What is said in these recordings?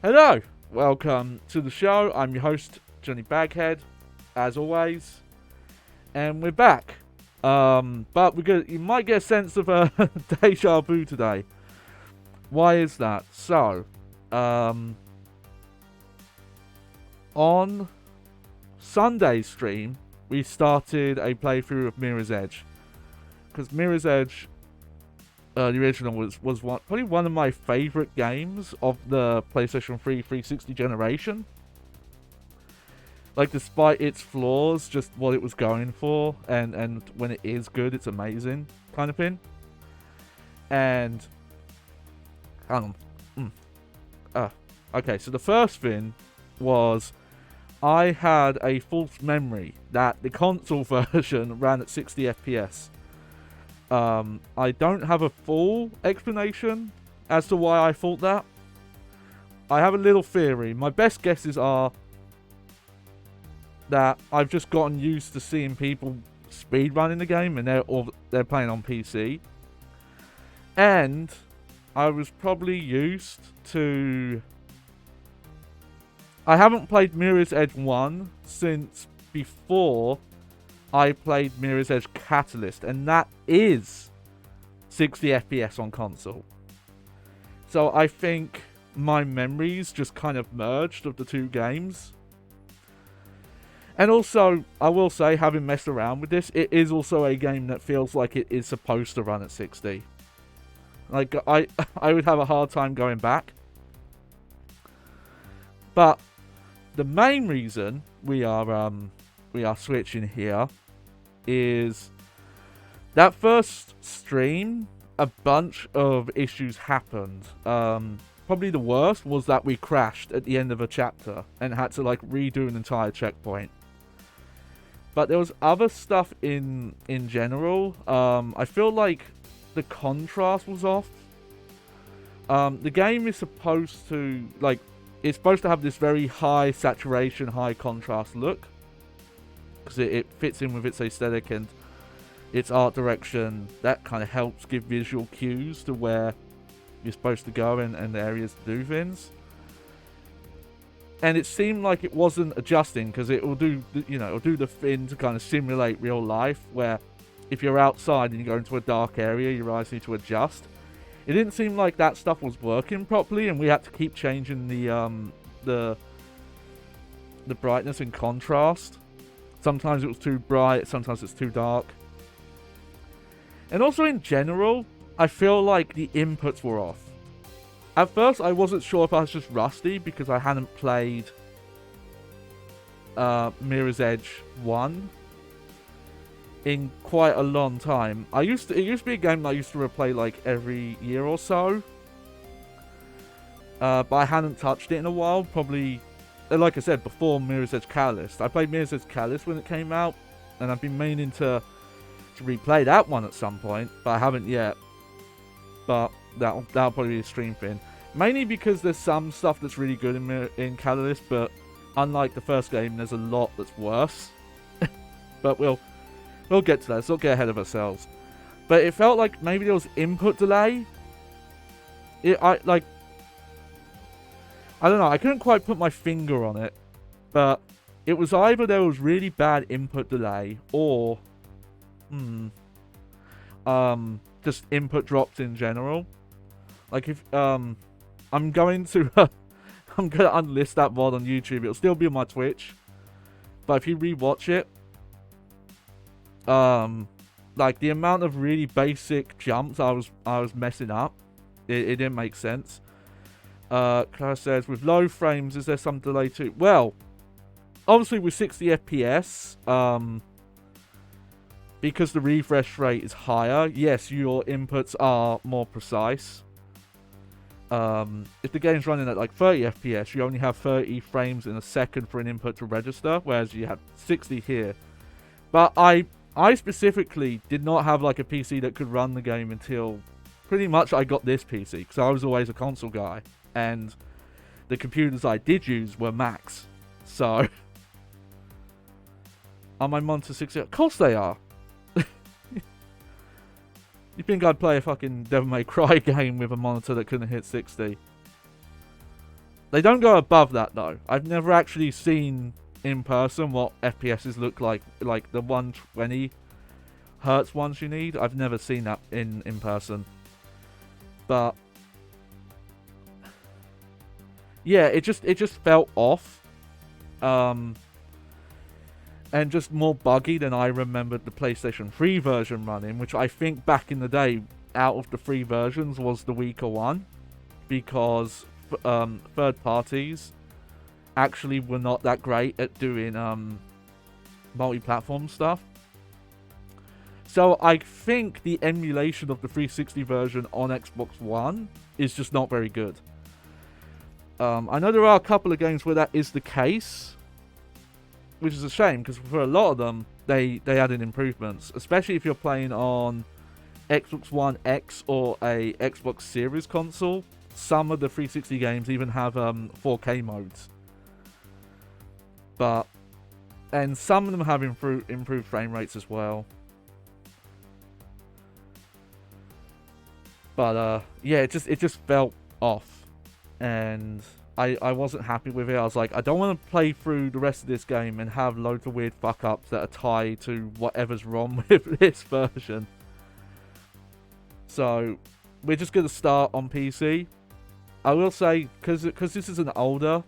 Hello, welcome to the show. I'm your host, Johnny Baghead, as always, and we're back. But you might get a sense of a deja vu today. Why is that? So, on Sunday's stream, we started a playthrough of Mirror's Edge, because Mirror's Edge, the original, was probably one of my favorite games of the PlayStation 3 360 generation. Like, despite its flaws, just what it was going for, and when it is good, it's amazing, kind of thing. And hang on. Okay, so the first thing was I had a false memory that the console version ran at 60 FPS. I don't have a full explanation as to why I thought that. I have a little theory. My best guesses are that I've just gotten used to seeing people speedrunning the game, and they're playing on PC. And I was probably used to... I haven't played Mirror's Edge 1 since before I played Mirror's Edge Catalyst, and that is 60 FPS on console. So I think my memories just kind of merged of the two games. And also, I will say, having messed around with this, it is also a game that feels like it is supposed to run at 60. Like, I would have a hard time going back. But the main reason we are switching here is that first stream, a bunch of issues happened. Probably the worst was that we crashed at the end of a chapter and had to like redo an entire checkpoint. But there was other stuff in general. I feel like the contrast was off. The game is supposed to it's supposed to have this very high saturation, high contrast look, because it fits in with its aesthetic and its art direction. That kind of helps give visual cues to where you're supposed to go and the areas to do things. And it seemed like it wasn't adjusting, because it will do the thing to kind of simulate real life, where if you're outside and you go into a dark area, your eyes need to adjust. It didn't seem like that stuff was working properly, and we had to keep changing the brightness and contrast. Sometimes it was too bright, sometimes it's too dark. And also in general, I feel like the inputs were off. At first, I wasn't sure if I was just rusty because I hadn't played Mirror's Edge 1 in quite a long time. It used to be a game that I used to replay like every year or so. But I hadn't touched it in a while, probably, like I said, before Mirror's Edge Catalyst. I played Mirror's Edge Catalyst when it came out, and I've been meaning to replay that one at some point, but I haven't yet. But that'll probably be a stream thing. Mainly because there's some stuff that's really good in Catalyst, but unlike the first game, there's a lot that's worse. But we'll get to that. Let's not get ahead of ourselves. But it felt like maybe there was input delay. I don't know. I couldn't quite put my finger on it, but it was either there was really bad input delay or just input drops in general. Like if I'm going to unlist that VOD on YouTube. It'll still be on my Twitch, but if you rewatch it, like the amount of really basic jumps I was messing up, it didn't make sense. Claire says, with low frames, is there some delay too? Well, obviously with 60 FPS, because the refresh rate is higher, yes, your inputs are more precise. If the game's running at like 30 FPS, you only have 30 frames in a second for an input to register, whereas you have 60 here. But I specifically did not have like a PC that could run the game until pretty much I got this PC, because I was always a console guy, and the computers I did use were Macs. So, are my monitors 60? Of course they are. You think I'd play a fucking Devil May Cry game with a monitor that couldn't hit 60? They don't go above that though. I've never actually seen in person what FPSs look like the 120 hertz ones you need. I've never seen that in person. But yeah, it just felt off. And just more buggy than I remembered the PlayStation 3 version running, which I think back in the day, out of the 3 versions, was the weaker one, because third parties actually were not that great at doing multi-platform stuff. So I think the emulation of the 360 version on Xbox One is just not very good. I know there are a couple of games where that is the case, which is a shame, because for a lot of them, they added improvements. Especially if you're playing on Xbox One X or a Xbox Series console. Some of the 360 games even have 4K modes. And some of them have improved frame rates as well. But yeah, it just felt off. And I wasn't happy with it. I was like, I don't want to play through the rest of this game and have loads of weird fuck-ups that are tied to whatever's wrong with this version. So, we're just going to start on PC. I will say, because this is an older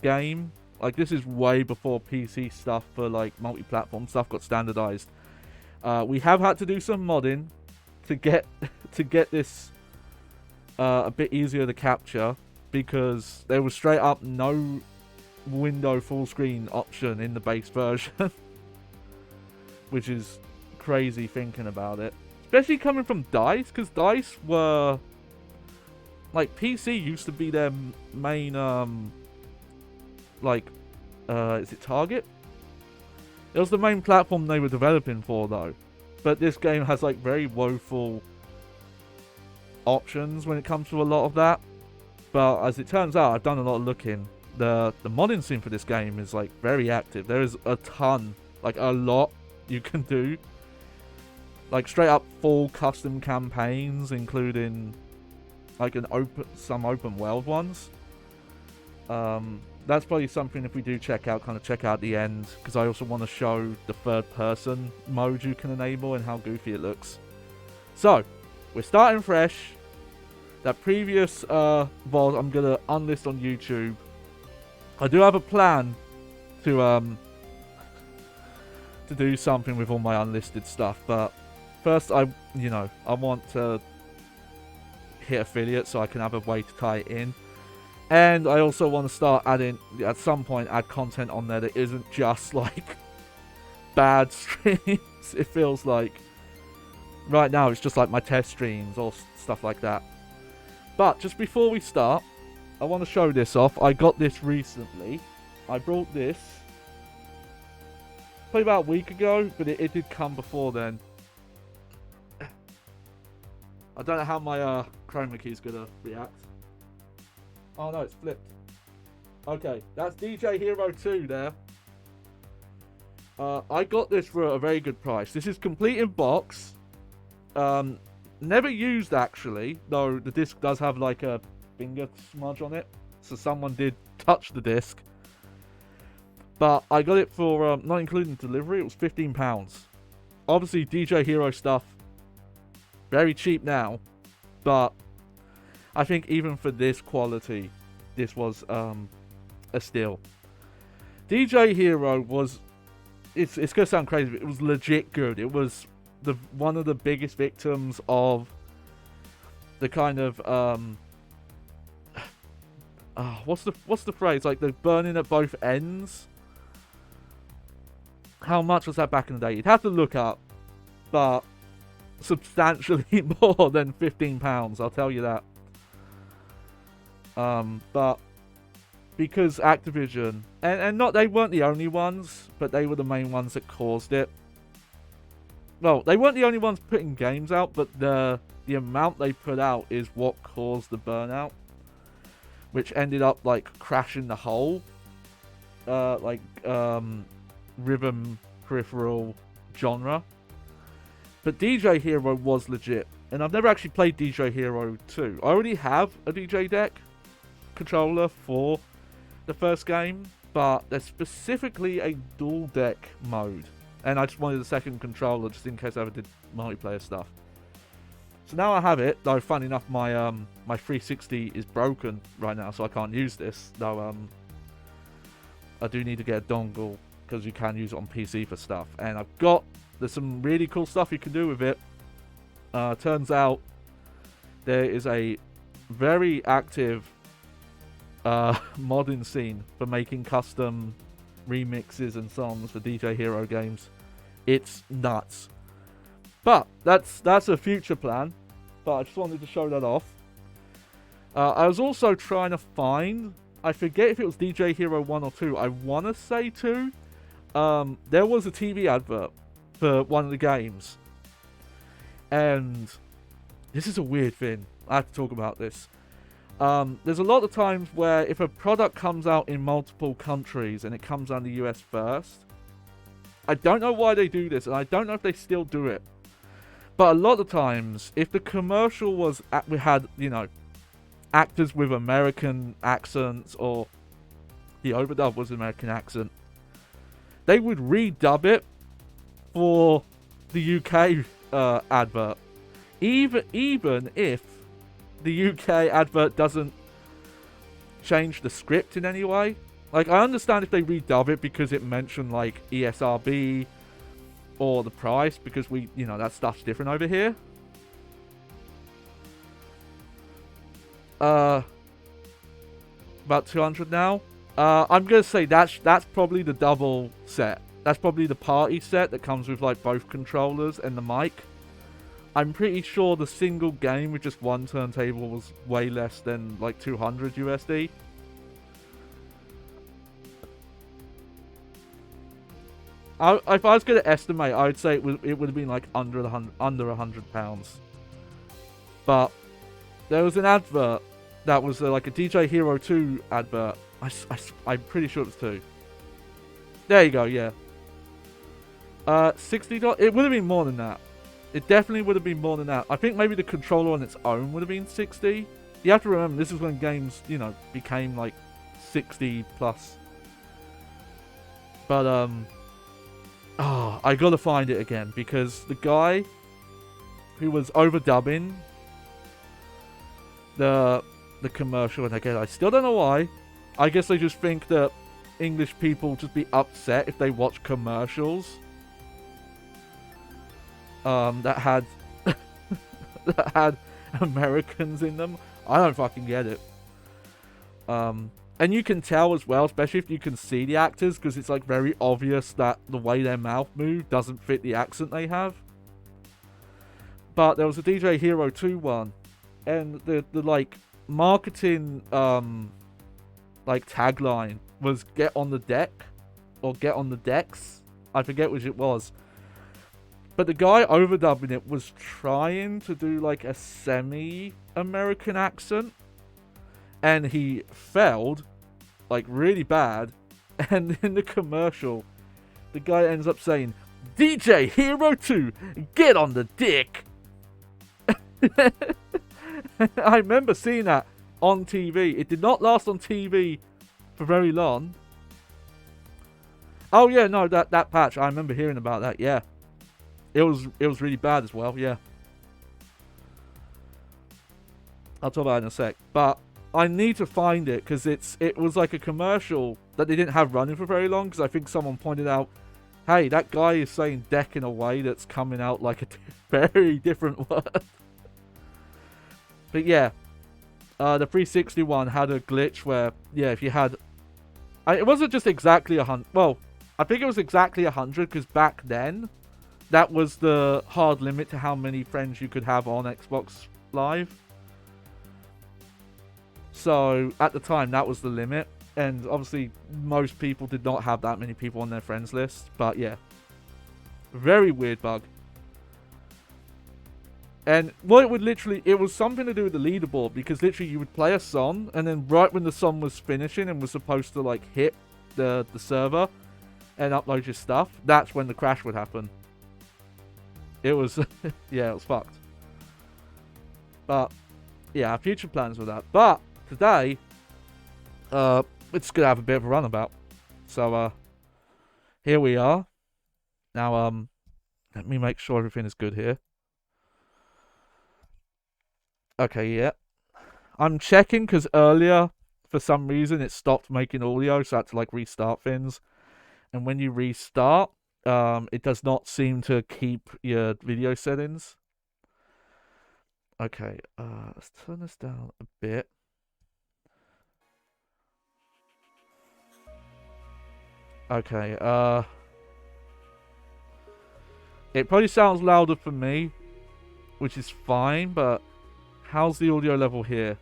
game, like this is way before PC stuff for like multi-platform stuff got standardized. We have had to do some modding to get this a bit easier to capture, because there was straight up no window full screen option in the base version. Which is crazy thinking about it. Especially coming from DICE, because DICE were... like, PC used to be their main, is it Target? It was the main platform they were developing for, though. But this game has, like, very woeful options when it comes to a lot of that. But as it turns out, I've done a lot of looking. The modding scene for this game is like very active. There is a ton, like a lot you can do. Like straight up full custom campaigns, including like some open world ones. That's probably something, if we do check out at the end, because I also want to show the third person mode you can enable and how goofy it looks. So, we're starting fresh. That previous VOD I'm going to unlist on YouTube. I do have a plan to do something with all my unlisted stuff, but first I want to hit affiliate so I can have a way to tie it in. And I also want to start adding, at some point, add content on there that isn't just like bad streams. It feels like right now it's just like my test streams or stuff like that. But just before we start, I want to show this off. I got this recently. I brought this probably about a week ago, but it did come before then. I don't know how my chroma key is going to react. Oh no, it's flipped. Okay, that's DJ Hero 2 there. I got this for a very good price. This is complete in box. Never used actually, though the disc does have like a finger smudge on it, so someone did touch the disc. But I got it for, not including delivery, it was £15. Obviously DJ Hero stuff, very cheap now, but I think even for this quality, this was a steal. DJ Hero was, it's going to sound crazy, but it was legit good. It was one of the biggest victims of the kind of what's the phrase, like the burning at both ends. How much was that back in the day? You'd have to look up, but substantially more than £15, I'll tell you that. But because Activision, and not, they weren't the only ones, but they were the main ones that caused it. Well, they weren't the only ones putting games out, but the amount they put out is what caused the burnout, which ended up like crashing the whole rhythm peripheral genre. But DJ Hero was legit, and I've never actually played DJ Hero 2. I already have a DJ deck, controller for the first game, but there's specifically a dual deck mode, and I just wanted a second controller just in case I ever did multiplayer stuff. So now I have it, though funny enough my my 360 is broken right now, so I can't use this, though I do need to get a dongle because you can use it on PC for stuff. And there's some really cool stuff you can do with it. Turns out there is a very active modding scene for making custom remixes and songs for DJ Hero games. It's nuts. But that's a future plan. But I just wanted to show that off. I was also trying to find, I forget if it was DJ Hero 1 or 2. I want to say 2. There was a TV advert for one of the games. And this is a weird thing. I have to talk about this. There's a lot of times where if a product comes out in multiple countries and it comes out in the US first, I don't know why they do this, and I don't know if they still do it. But a lot of times, if the commercial was, we had, you know, actors with American accents, or the overdub was American accent, they would redub it for the UK advert. Even if the UK advert doesn't change the script in any way. Like, I understand if they redub it because it mentioned, like, ESRB or the price, because we, you know, that stuff's different over here. About 200 now. I'm gonna say that's probably the double set. That's probably the party set that comes with, like, both controllers and the mic. I'm pretty sure the single game with just one turntable was way less than, like, 200 USD. If I was going to estimate, I would say it would have been, like, under £100. But there was an advert that was like a DJ Hero 2 advert. I'm pretty sure it was 2. There you go, yeah. $60? It would have been more than that. It definitely would have been more than that. I think maybe the controller on its own would have been 60. You have to remember, this is when games, you know, became like 60 plus. But, I gotta find it again, because the guy who was overdubbing the commercial, and again, I still don't know why. I guess they just think that English people just be upset if they watch commercials that had that had Americans in them. I don't fucking get it. And you can tell as well, especially if you can see the actors, because it's like very obvious that the way their mouth move doesn't fit the accent they have. But there was a DJ Hero 2 one, and the like marketing like tagline was "Get on the deck" or "Get on the decks." I forget which it was. But the guy overdubbing it was trying to do like a semi-American accent, and he failed, like, really bad. And in the commercial, the guy ends up saying, "DJ Hero 2, get on the dick." I remember seeing that on TV. It did not last on TV for very long. Oh yeah, no, that patch, I remember hearing about that, yeah. It was really bad as well, yeah. I'll talk about it in a sec. But I need to find it, because it was like a commercial that they didn't have running for very long, because I think someone pointed out, hey, that guy is saying deck in a way that's coming out like a very different word. But yeah, the 360 one had a glitch where, yeah, if you had... it wasn't just exactly 100... Well, I think it was exactly 100, because back then, that was the hard limit to how many friends you could have on Xbox Live. So, at the time, that was the limit. And obviously, most people did not have that many people on their friends list. But yeah, very weird bug. And what it would literally... It was something to do with the leaderboard, because literally you would play a song, and then right when the song was finishing and was supposed to, like, hit the server and upload your stuff, that's when the crash would happen. It was... yeah, it was fucked. But, yeah, future plans with that. But, today, it's gonna have a bit of a runabout. So here we are. Now let me make sure everything is good here. Okay, yeah. I'm checking because earlier, for some reason, it stopped making audio, so I had to like restart things. And when you restart, it does not seem to keep your video settings. Okay, let's turn this down a bit. Okay, it probably sounds louder for me, which is fine, but how's the audio level here?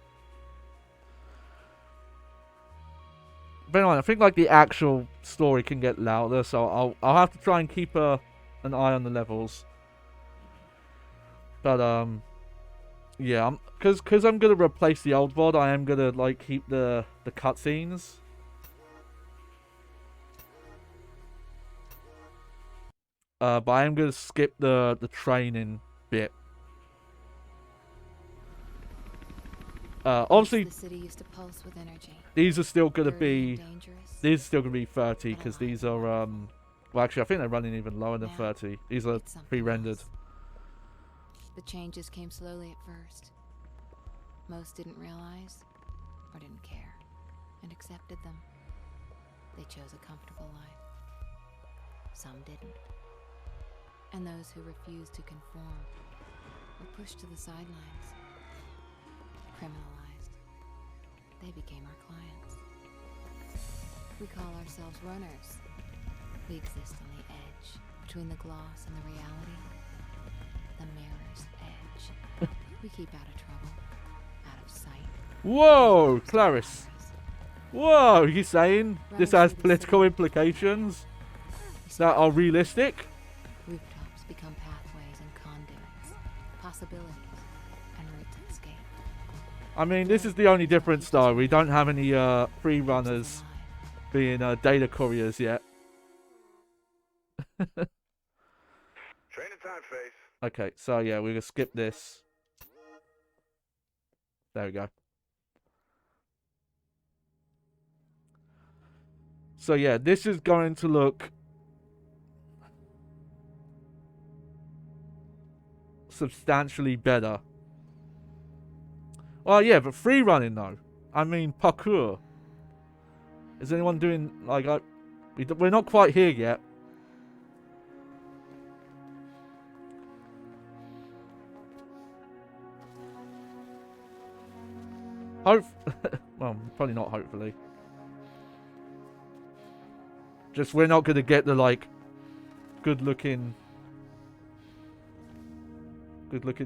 But anyway, I think like the actual story can get louder, so I'll have to try and keep an eye on the levels. But yeah, because I'm gonna replace the old VOD, I am gonna like keep the cutscenes. But I am gonna skip the training bit. Obviously, The city used to pulse with energy. these are still gonna be Dangerous. these are still gonna be 30 because these are well actually I think they're running even lower than 30. These are pre-rendered. The changes came slowly at first. Most didn't realize or didn't care and accepted them. They chose a comfortable life. Some didn't. And those who refused to conform were pushed to the sidelines, criminalized. They became our clients. We call ourselves runners. We exist on the edge, between the gloss and the reality. The mirror's edge. We keep out of trouble, out of sight. Whoa, Clarice. Whoa, you saying this has political implications that are realistic? Rooftops become pathways and conduits, possibilities, and routes of escape. I mean, this is the only difference though. We don't have any free runners being data couriers yet. Training time, face. Okay, so yeah, we're gonna skip this. There we go. So yeah, this is going to look substantially better. Well, yeah, but free running though. I mean, parkour. Is anyone doing like we're not quite here yet. Well, probably not hopefully. Just we're not going to get the like good looking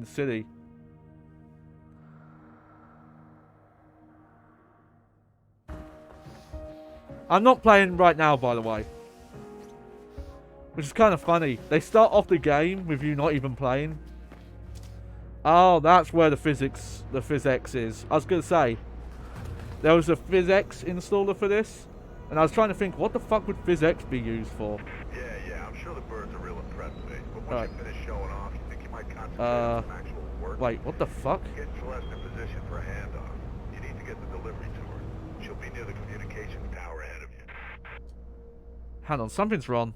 city. I'm not playing right now, by the way. Which is kind of funny. They start off the game with you not even playing. Oh, that's where the PhysX is. I was going to say, there was a PhysX installer for this, and I was trying to think, what the fuck would PhysX be used for? Yeah, I'm sure the birds are real impressed with it. But once you finish showing off, you think you might concentrate on some actual work? Wait, what the fuck? Get Celeste in position for a handoff. You need to get the delivery to her. She'll be near the communications tower ahead of you. Hang on, something's wrong.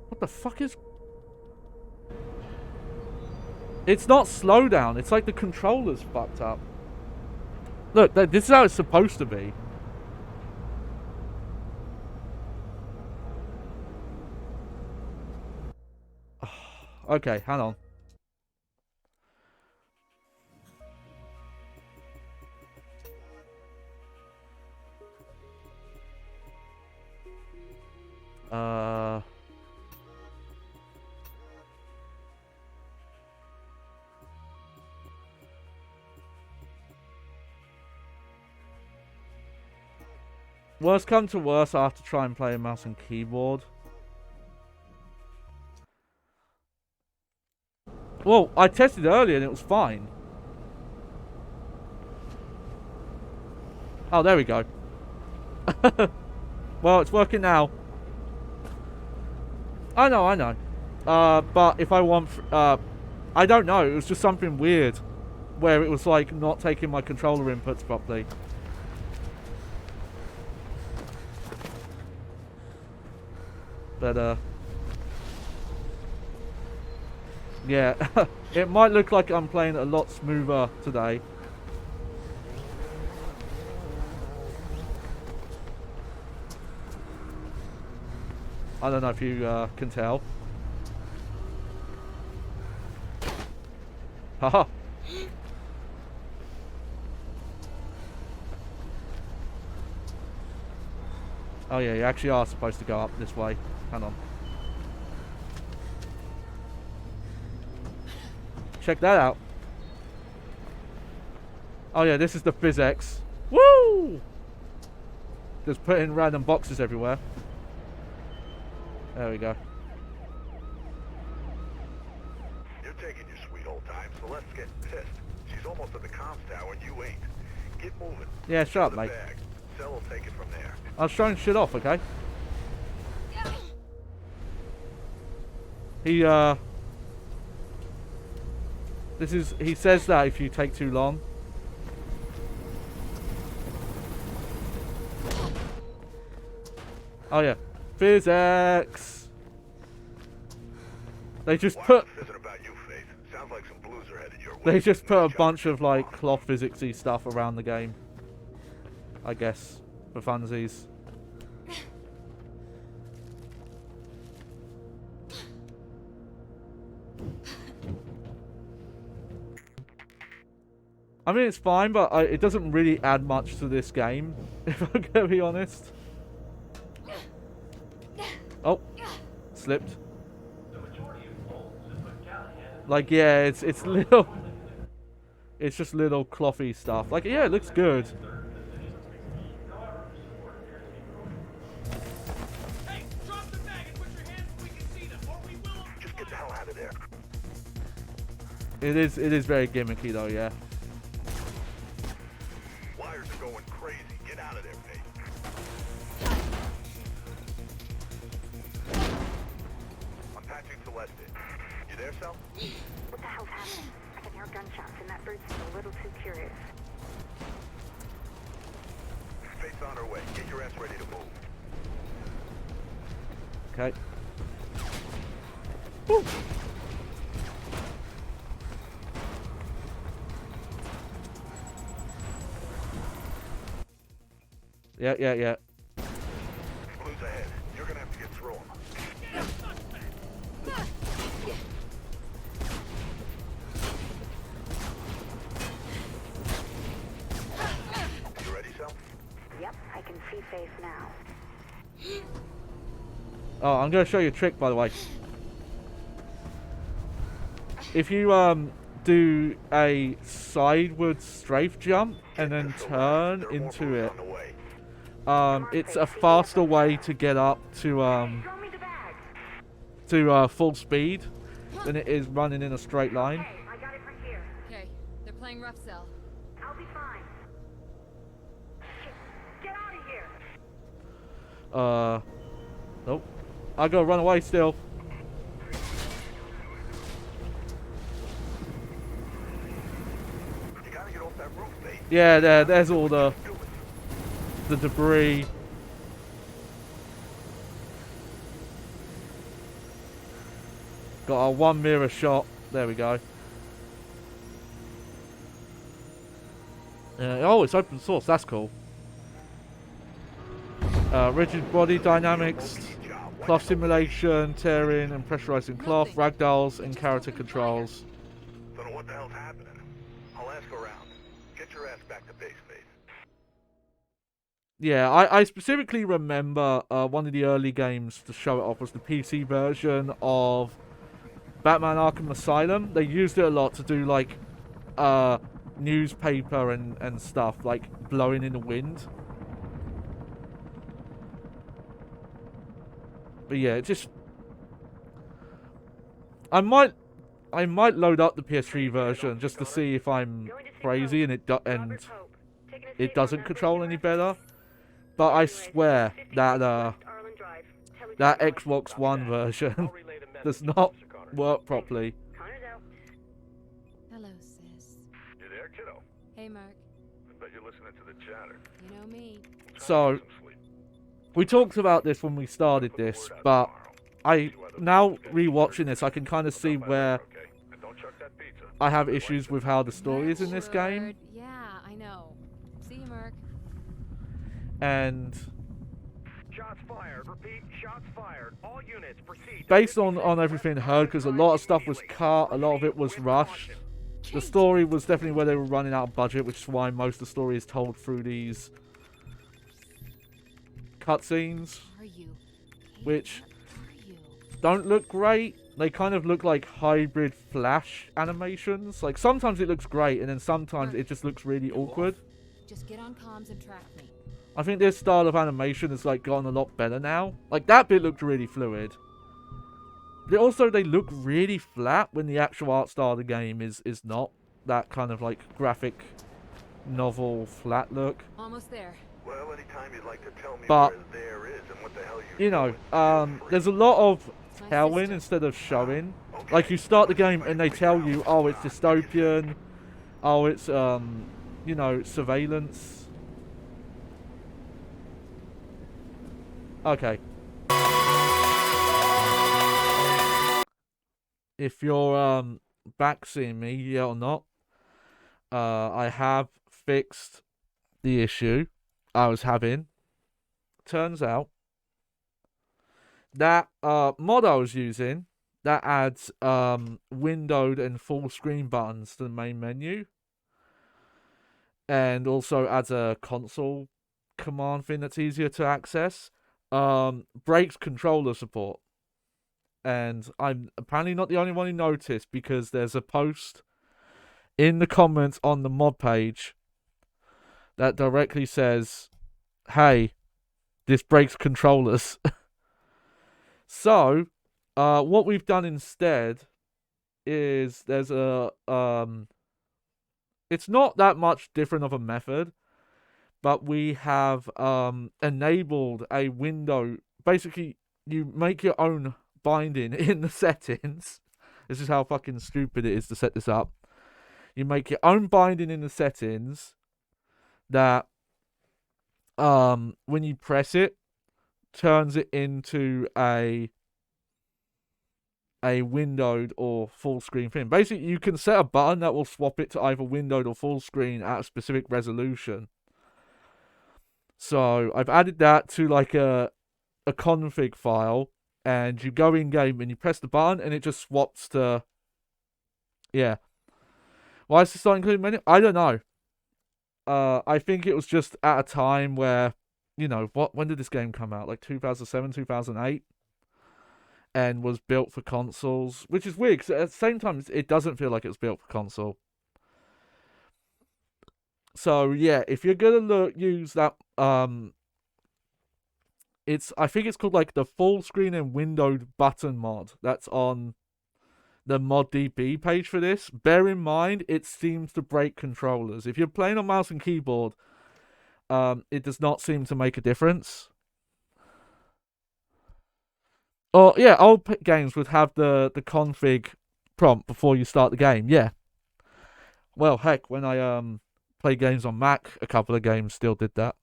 What the fuck is... It's not slowdown. It's like the controller's fucked up. Look, this is how it's supposed to be. Okay, hang on. Worst come to worst, I have to try and play a mouse and keyboard. Well, I tested earlier and it was fine. Oh, there we go. Well, it's working now. I know, I know. But if I want, I don't know. It was just something weird, where it was like not taking my controller inputs properly. But yeah, it might look like I'm playing a lot smoother today. I don't know if you can tell. Haha. Oh yeah, you actually are supposed to go up this way. Hang on. Check that out. Oh yeah, this is the PhysX. Woo! Just putting random boxes everywhere. There we go. You're taking your sweet old time, so let's get pissed. She's almost at the comms tower and you ain't. Get moving. Yeah, shut up, mate. Bag. Cell will take it from there. I was showing shit off, okay? He says that if you take too long. Oh yeah. PhysX. They just put They just put a bunch of like cloth physicsy stuff around the game. I guess. For funsies. I mean, it's fine, but it doesn't really add much to this game, if I'm gonna be honest. Oh, slipped. Like, yeah, it's little, it's just little clothy stuff. Like, yeah, it looks good. Hey, drop the bag and put your hands where we can see them, or we will. Just get the hell out of there. It is very gimmicky though, yeah. Wires are going crazy. Get out of there, mate. I'm patching Celeste in. You there, Sal? What the hell's happening? I can hear gunshots and that bird's a little too curious. Fate's on her way. Get your ass ready to move. Okay. Woo. Yeah. Blue's ahead. You're gonna have to get through them. You ready, Sal? Yep, I can see face now. Oh, I'm gonna show you a trick, by the way. If you do a sideways strafe jump and then turn into it, it's a faster way to get up to Throw me the bag. full speed than it is running in a straight line. Hey, I got it from here. Okay, they're playing rough cell. I'll be fine. Shit, get out of here. Nope. I gotta run away still. You gotta get off that roof, mate. Yeah, there's all the debris. Got our one mirror shot. There we go. Oh, it's open source. That's cool. Rigid body dynamics, cloth simulation, tearing and pressurizing cloth, ragdolls, and character controls. Don't know what the hell's happening. I'll ask around. Get your ass back to base, mate. Yeah, I specifically remember one of the early games to show it off was the PC version of Batman Arkham Asylum. They used it a lot to do like newspaper and stuff, like blowing in the wind. But yeah, it just I might load up the PS3 version just to see if I'm crazy and it doesn't control any better. But I swear that that Xbox One version does not work properly. Connor's out. Hello, sis. You there, kiddo? Hey, Mark. I bet you're listening to the chatter. You know me. So, Some sleep. we talked about this when we started this, but now rewatching this, I can kind of see where Okay? And don't chuck that pizza. I have issues with how the story is in this game. Word. Yeah, I know. See you, Mark. And Shots fired. Repeat, shots fired. All units proceed. based on everything heard, because a lot of stuff was cut, a lot of it was rushed. The story was definitely where they were running out of budget, which is why most of the story is told through these cutscenes, Are you? which Are you? don't look great. They kind of look like hybrid Flash animations. Like, sometimes it looks great, and then sometimes it just looks really awkward. Just get on comms and track me. I think this style of animation has, like, gotten a lot better now. Like, that bit looked really fluid. But also, they look really flat when the actual art style of the game is not that kind of, like, graphic novel flat look. Almost there. Well, anytime you'd like to tell me But, where there is and what the hell you you know, there's a lot of My telling sister. instead of showing. Like, you start the game and they tell you, oh, it's dystopian. Oh, it's, you know, surveillance. Okay. If you're, back seeing me, yeah or not, I have fixed the issue I was having. Turns out that mod I was using that adds windowed and full screen buttons to the main menu, and also adds a console command thing that's easier to access, breaks controller support. And I'm apparently not the only one who noticed, because there's a post in the comments on the mod page that directly says, hey, this breaks controllers. So, what we've done instead is there's a, it's not that much different of a method, but we have, enabled a window. Basically, you make your own binding in the settings. This is how fucking stupid it is to set this up. You make your own binding in the settings that, when you press it, turns it into a windowed or full screen thing. Basically, you can set a button that will swap it to either windowed or full screen at a specific resolution. So I've added that to like a config file, and you go in game and you press the button and it just swaps to, yeah. Why is this not including menu? I don't know. I think it was just at a time where, you know, when did this game come out? Like 2007, 2008? And was built for consoles, which is weird, because at the same time, it doesn't feel like it was built for console. So, yeah, if you're gonna use that, I think it's called, like, the full screen and windowed button mod that's on the ModDB page for this. Bear in mind, it seems to break controllers. If you're playing on mouse and keyboard, it does not seem to make a difference. Or, yeah, old games would have the config prompt before you start the game, yeah. Well, heck, when I play games on Mac, a couple of games still did that.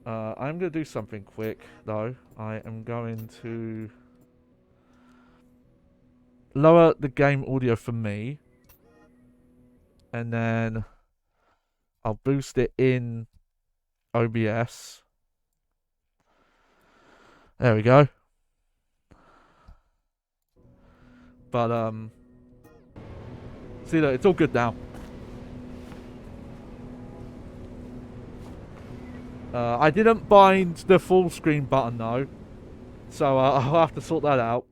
I'm going to do something quick, though. I am going to lower the game audio for me, and then I'll boost it in OBS. There we go. But, see, look, it's all good now. I didn't bind the full screen button, though. So, I'll have to sort that out.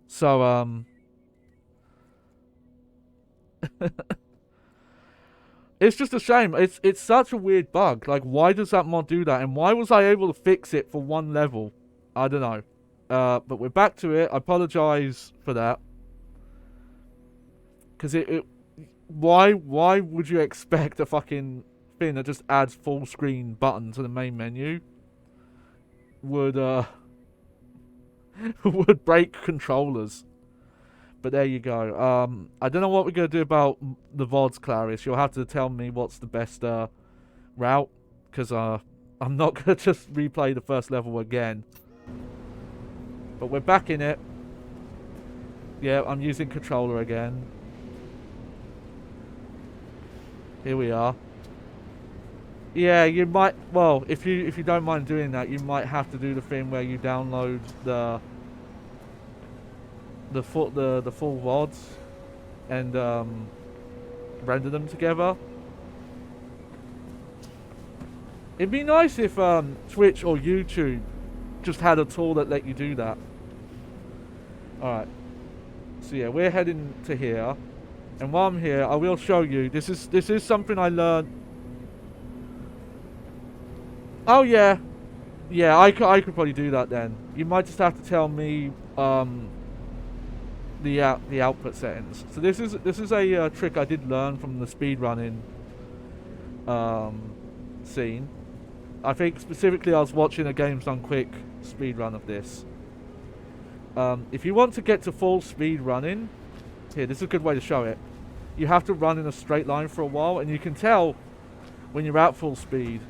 So, it's just a shame. It's such a weird bug. Like, why does that mod do that? And why was I able to fix it for one level? I don't know. But we're back to it. I apologize for that. Because why would you expect a fucking thing that just adds full screen button to the main menu? would would break controllers. But there you go. I don't know what we're gonna do about the VODs, Clarice. You'll have to tell me what's the best route, because I'm not gonna just replay the first level again. But we're back in it. Yeah, I'm using controller again. Here we are. Yeah, you might. Well, if you don't mind doing that, you might have to do the thing where you download the full VODs and render them together. It'd be nice if Twitch or YouTube just had a tool that let you do that. All right. So yeah, we're heading to here, and while I'm here, I will show you. This is something I learned. Oh yeah, yeah. I could probably do that then. You might just have to tell me the output settings. So this is a trick I did learn from the speedrunning scene. I think specifically I was watching a Games Done Quick speedrun of this. If you want to get to full speed running, here, this is a good way to show it. You have to run in a straight line for a while, and you can tell when you're at full speed,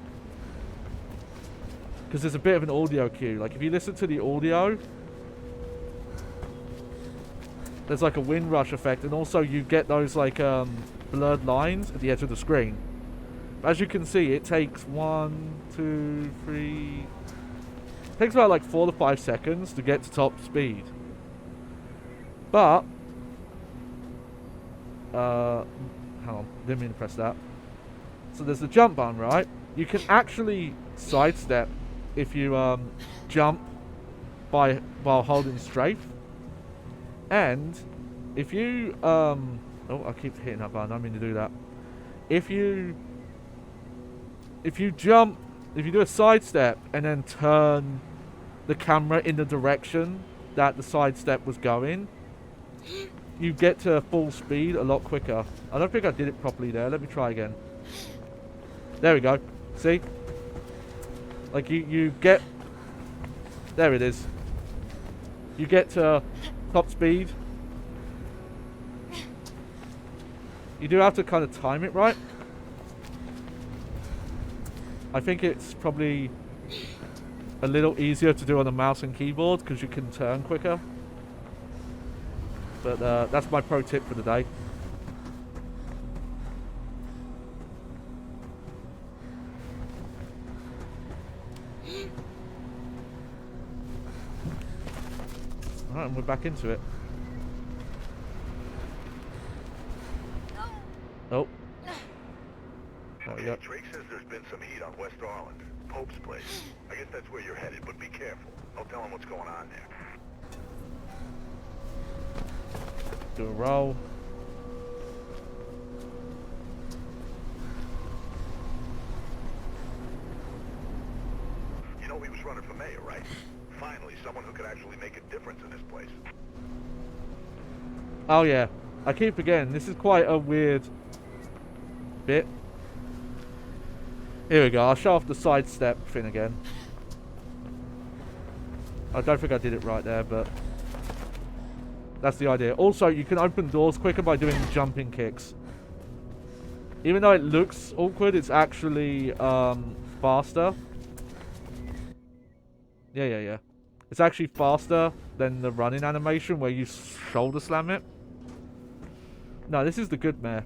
because there's a bit of an audio cue. Like if you listen to the audio, there's like a wind rush effect, and also you get those like blurred lines at the edge of the screen. As you can see, it takes 1, 2, 3. It takes about like 4 to 5 seconds to get to top speed. But hang on, didn't mean to press that. So there's the jump button, right? You can actually sidestep if you jump while holding strafe. And if you oh, I keep hitting that button, I don't mean to do that. If you jump, if you do a sidestep and then turn the camera in the direction that the sidestep was going, you get to full speed a lot quicker. I don't think I did it properly there. Let me try again. There we go. See? Like you get, there it is. You get to top speed. You do have to kind of time it right. I think it's probably a little easier to do on the mouse and keyboard because you can turn quicker. But that's my pro tip for the day. Alright, and we're back into it. Oh. Okay, Drake says there's been some heat on West Arlen. Pope's place. I guess that's where you're headed, but be careful. Don't tell him what's going on there. Do a roll. You know he was running for mayor, right? Finally, someone who could actually make a difference in this place. Oh yeah, I keep forgetting. This is quite a weird bit. Here we go. I'll show off the sidestep thing again. I don't think I did it right there, but that's the idea. Also, you can open doors quicker by doing jumping kicks. Even though it looks awkward, it's actually faster. Yeah. It's actually faster than the running animation where you shoulder slam it. No, this is the good mayor.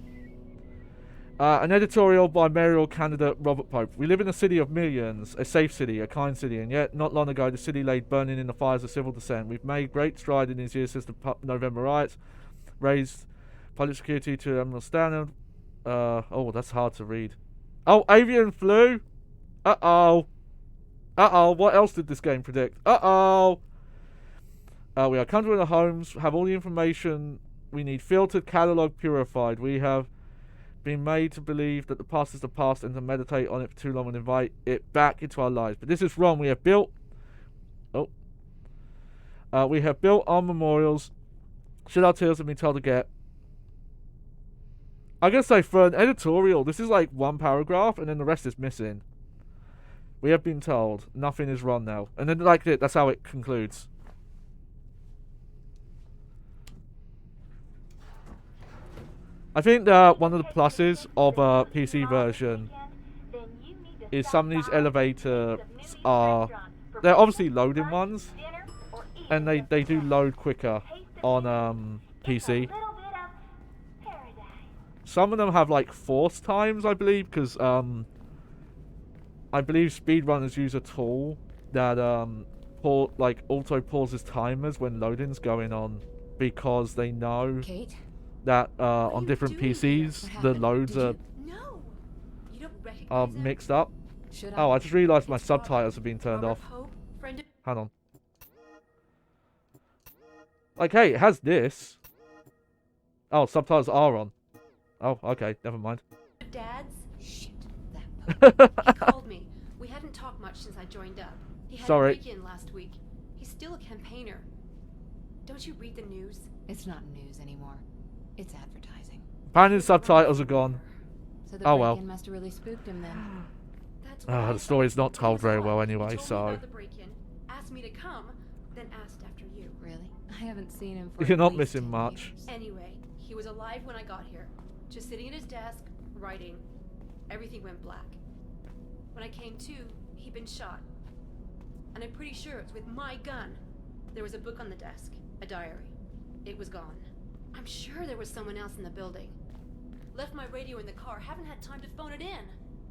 An editorial by mayoral candidate Robert Pope. We live in a city of millions, a safe city, a kind city, and yet not long ago the city lay burning in the fires of civil dissent. We've made great stride in these years since the November riots, raised public security to a standard. Oh, that's hard to read. Oh, avian flu? Uh-oh. What else did this game predict? We are comfortable in our homes, have all the information we need filtered, catalogued, purified. We have been made to believe that the past is the past and to meditate on it for too long and invite it back into our lives. But this is wrong. We have built our memorials. Should our tears have been told to get? I gotta say, for an editorial, this is like one paragraph and then the rest is missing. We have been told nothing is wrong now. And then like that's how it concludes. I think that one of the pluses of a PC version is some of these elevators are, they're obviously loading ones, and they do load quicker on PC. Some of them have like force times, I believe, because I believe speedrunners use a tool that auto pauses timers when loading's going on, because they know Kate? that on different PCs the loads are No. You don't recognize him? mixed up. Should Oh, I just realised my It's subtitles have been turned Robert off. Pope, friend of Hang on. Like, hey, it has this. Oh, subtitles are on. Oh, okay, never mind. Dad's? Shit. That He called me. We hadn't talked much since I joined up. He had Sorry. a break-in last week. He's still a campaigner. Don't you read the news? It's not news anymore. It's advertising. Apparently the subtitles are gone. So the Oh, well. break-in must have really spooked him then. That's what I The story's not thought. told He was very off. well He anyway, told me so... about the break-in, asked me to come, then asked after you. Really? I haven't seen him for You're at not least missing 10 much. years. Anyway, he was alive when I got here. Just sitting at his desk, writing. Everything went black. When I came to, he'd been shot. And I'm pretty sure it's with my gun. There was a book on the desk, a diary. It was gone. I'm sure there was someone else in the building. Left my radio in the car, haven't had time to phone it in.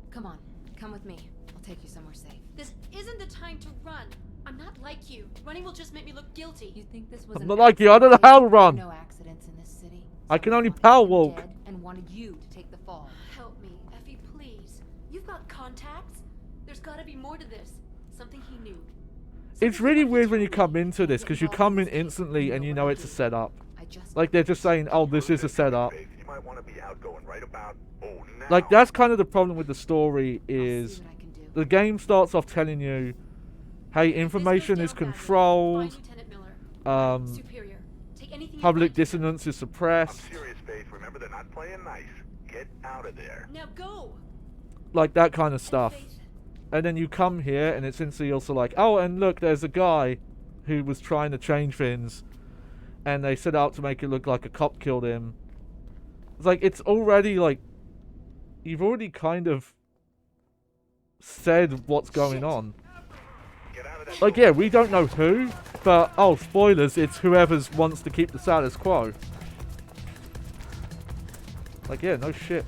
Come on, come with me. I'll take you somewhere safe. This isn't the time to run. I'm not like you. Running will just make me look guilty. You think this was I'm an not like you, I don't know accident? how to run. No accidents in this city. I can Someone only wanted power him walk. dead and wanted you to take the fall. Help me, Effie, please. You've got contacts. There's gotta be more to this. Something he knew. It's really weird when you come into this, because you come in instantly and you know it's a setup. I just Like, they're just saying, oh, this is a setup. You might want to be outgoing right about now. Like, that's kind of the problem with the story I'll is... see what I can do. The game starts off telling you, hey, information is controlled, Find Lieutenant Miller. Superior. Take anything you public find. dissonance is I'm suppressed. serious, Faith. Remember, they're not playing nice. Get out of there. Now go. Like, that kind of And stuff. Faith, And then you come here, and it's instantly also like, oh, and look, there's a guy who was trying to change things, and they set out to make it look like a cop killed him. It's like, it's already, like, you've already kind of said what's going on. Get out of that. Like, yeah, we don't know who, but, oh, spoilers, it's whoever's wants to keep the status quo. Like, yeah, no shit.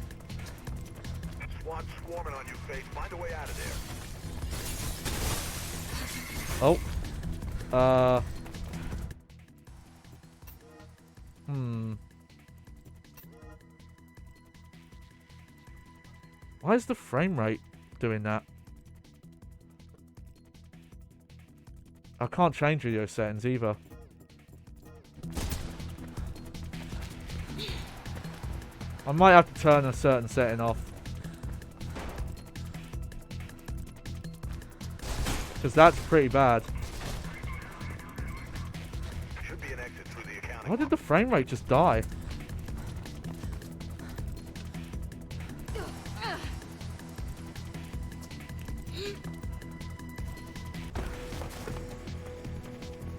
SWAT swarming on you, Faith. Find a way out of there. Oh. Why is the frame rate doing that? I can't change video settings either. I might have to turn a certain setting off. Because that's pretty bad. Should be an exit through the accounting. Why did the frame rate just die?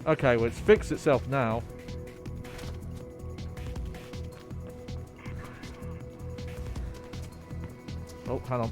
Okay, well, it's fixed itself now. Oh, hang on.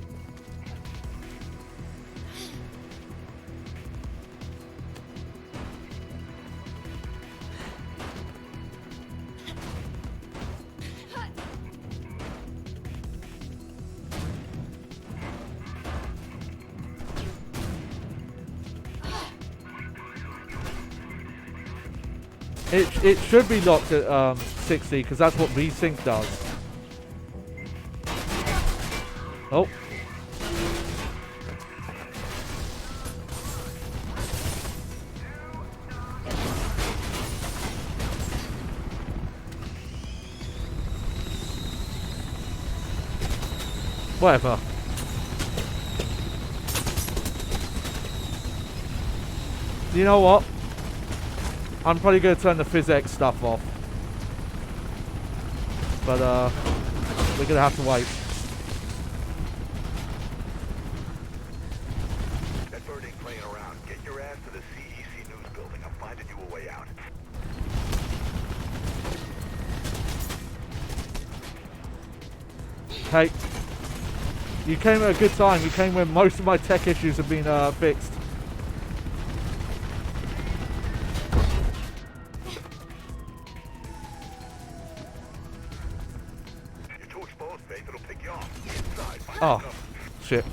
It should be locked at 60 because that's what VSync does. Oh. Whatever. You know what? I'm probably going to turn the PhysX stuff off. But, we're going to have to wait. finding you a way out. Hey, you came at a good time. You came when most of my tech issues have been fixed. You're too exposed, Faith. It'll pick you off. Inside. Find Oh, yourself. shit.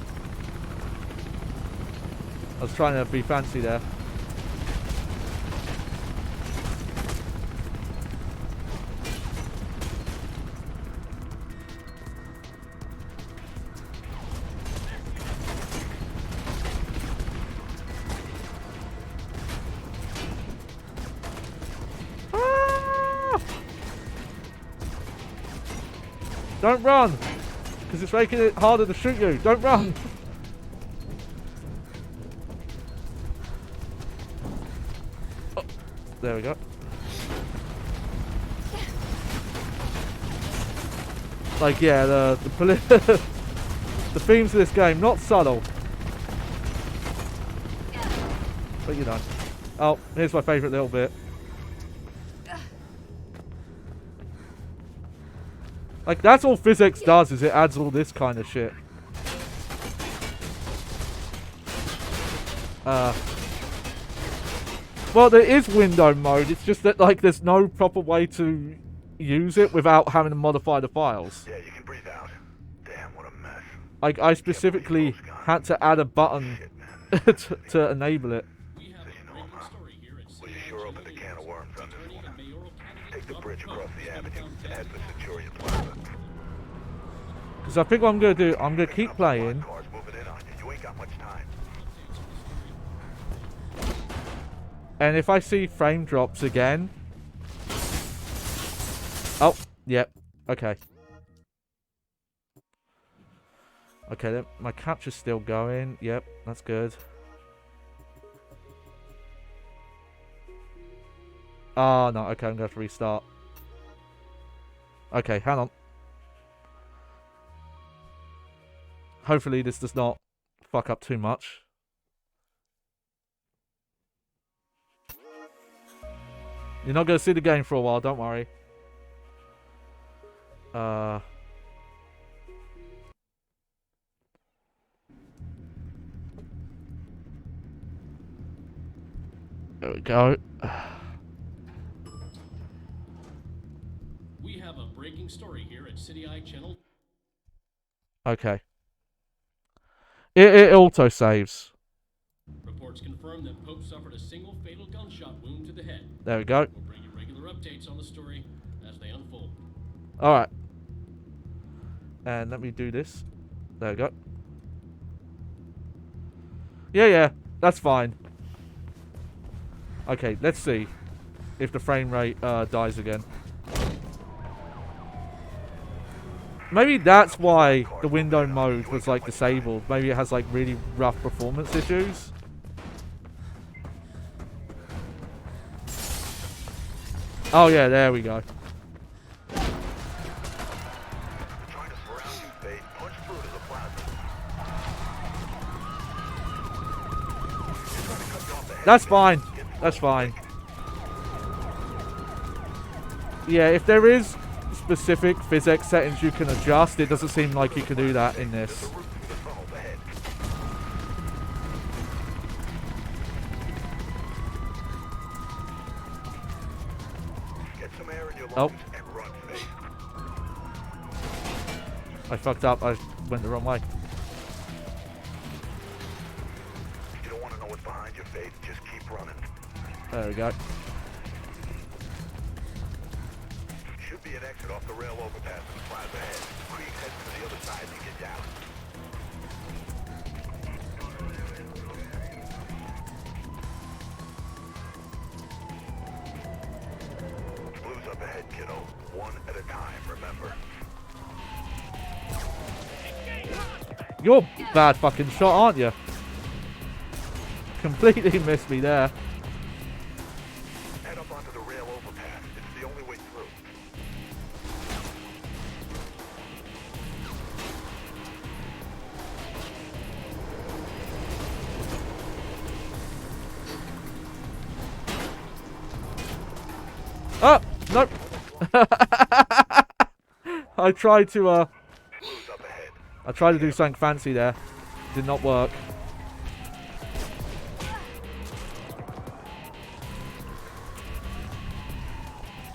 I was trying to be fancy there. Don't run! Because it's making it harder to shoot you. Don't run! Oh, there we go. Like, yeah, the the themes of this game, not subtle. But you know. Oh, here's my favourite little bit. Like, that's all PhysX does, is it adds all this kind of shit. Well, there is window mode, it's just that, like, there's no proper way to use it without having to modify the files. Yeah, you can breathe out. Damn, what a mess. Like, I specifically had to add a button to enable it. So you know him, huh? Well, you sure opened a can of worms on this one. Take the bridge across the avenue and head for Centurion Plaza. Because I think what I'm going to do, I'm going to keep playing. Cars moving in on you. You ain't got much time. And if I see frame drops again... Oh, yep. Okay. Okay, then my capture's still going. Yep, that's good. Oh, no. Okay, I'm going to have to restart. Okay, hang on. Hopefully this does not fuck up too much. You're not going to see the game for a while, don't worry. There we go. We have a breaking story here at City Eye Channel. Okay. It auto saves. Reports confirm that Pope suffered a single fatal gunshot wound to the head. There we go. We'll bring you regular updates on the story as they unfold. Alright. And let me do this. There we go. Yeah, that's fine. Okay, let's see if the frame rate dies again. Maybe that's why the window mode was like disabled. Maybe it has like really rough performance issues. Oh yeah, there we go. That's fine. That's fine. Yeah, if there is specific PhysX settings you can adjust, it doesn't seem like you can do that in this. Oh. I fucked up. I went the wrong way. You don't want to know what's behind your face. Just keep running. There we go. Should be an exit off the rail overpass in the plaza ahead. Creek heads to the other side to get down. Blue's up ahead, kiddo. One at a time, remember. You're a bad fucking shot, aren't you? Completely missed me there. Head up onto the rail overpass. It's the only way through. Oh, nope. I tried to do something fancy there. Did not work.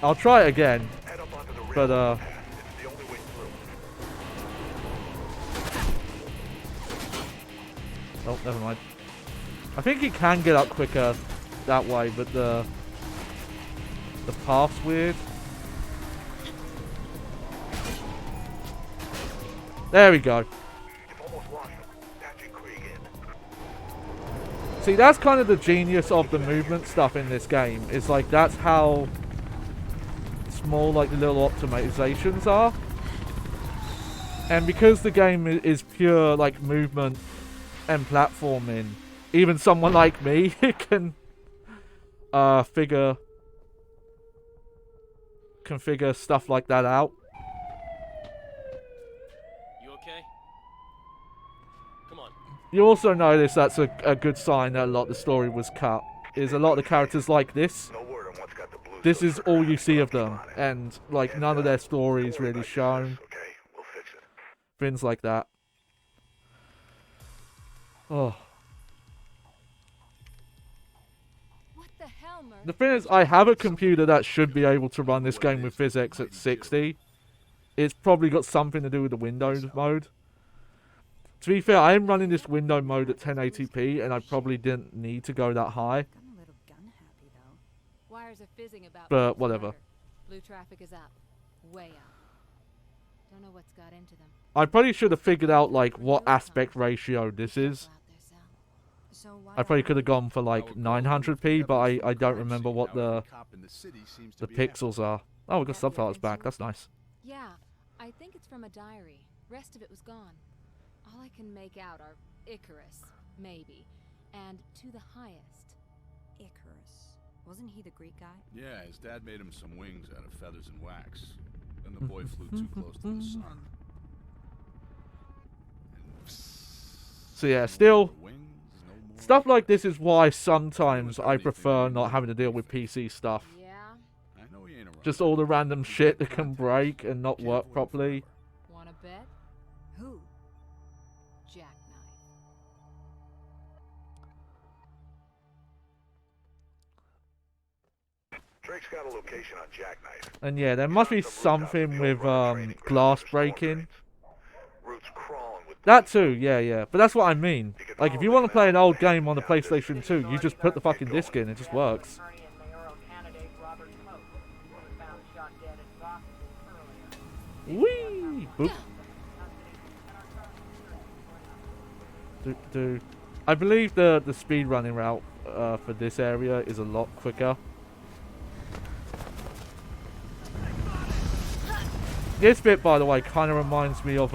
I'll try it again. But oh, never mind. I think you can get up quicker that way, but the path's weird. There we go. See, that's kind of the genius of the movement stuff in this game. It's like, that's how small, like, the little optimizations are. And because the game is pure, like, movement and platforming, even someone like me can configure stuff like that out. You okay? Come on. You also notice that's a good sign that a lot of the story was cut. Is a lot of the characters like this. This is all you see of them, and like none of their stories really shown. Things like that. Oh. What the hell, Murph? The thing is, I have a computer that should be able to run this game with PhysX at 60. It's probably got something to do with the Windows mode. To be fair, I am running this window mode at 1080p, and I probably didn't need to go that high. Wires are fizzing about. But whatever. Blue traffic is up, way up. Don't know what's got into them. I probably should have figured out like what aspect ratio this is. I probably could have gone for like 900p, but I don't remember what the pixels are. Oh, we got subtitles back. That's nice. Yeah, I think it's from a diary. Rest of it was gone. All I can make out are Icarus, maybe, and to the highest. Icarus. Wasn't he the Greek guy? Yeah, his dad made him some wings out of feathers and wax. Then the boy flew too close to the sun. So yeah, still, stuff like this is why sometimes I prefer not having to deal with PC stuff. Yeah. Just all the random shit that can break and not work properly. Wanna bet? Who? Jackknife. Drake's got a location on Jackknife. And yeah, there must be something with glass breaking. That too, yeah. But that's what I mean. Like, if you want to play an old game on the PlayStation 2, you just put the fucking disc in, it just works. Whee! Boop. I believe the speed running route for this area is a lot quicker. This bit, by the way, kind of reminds me of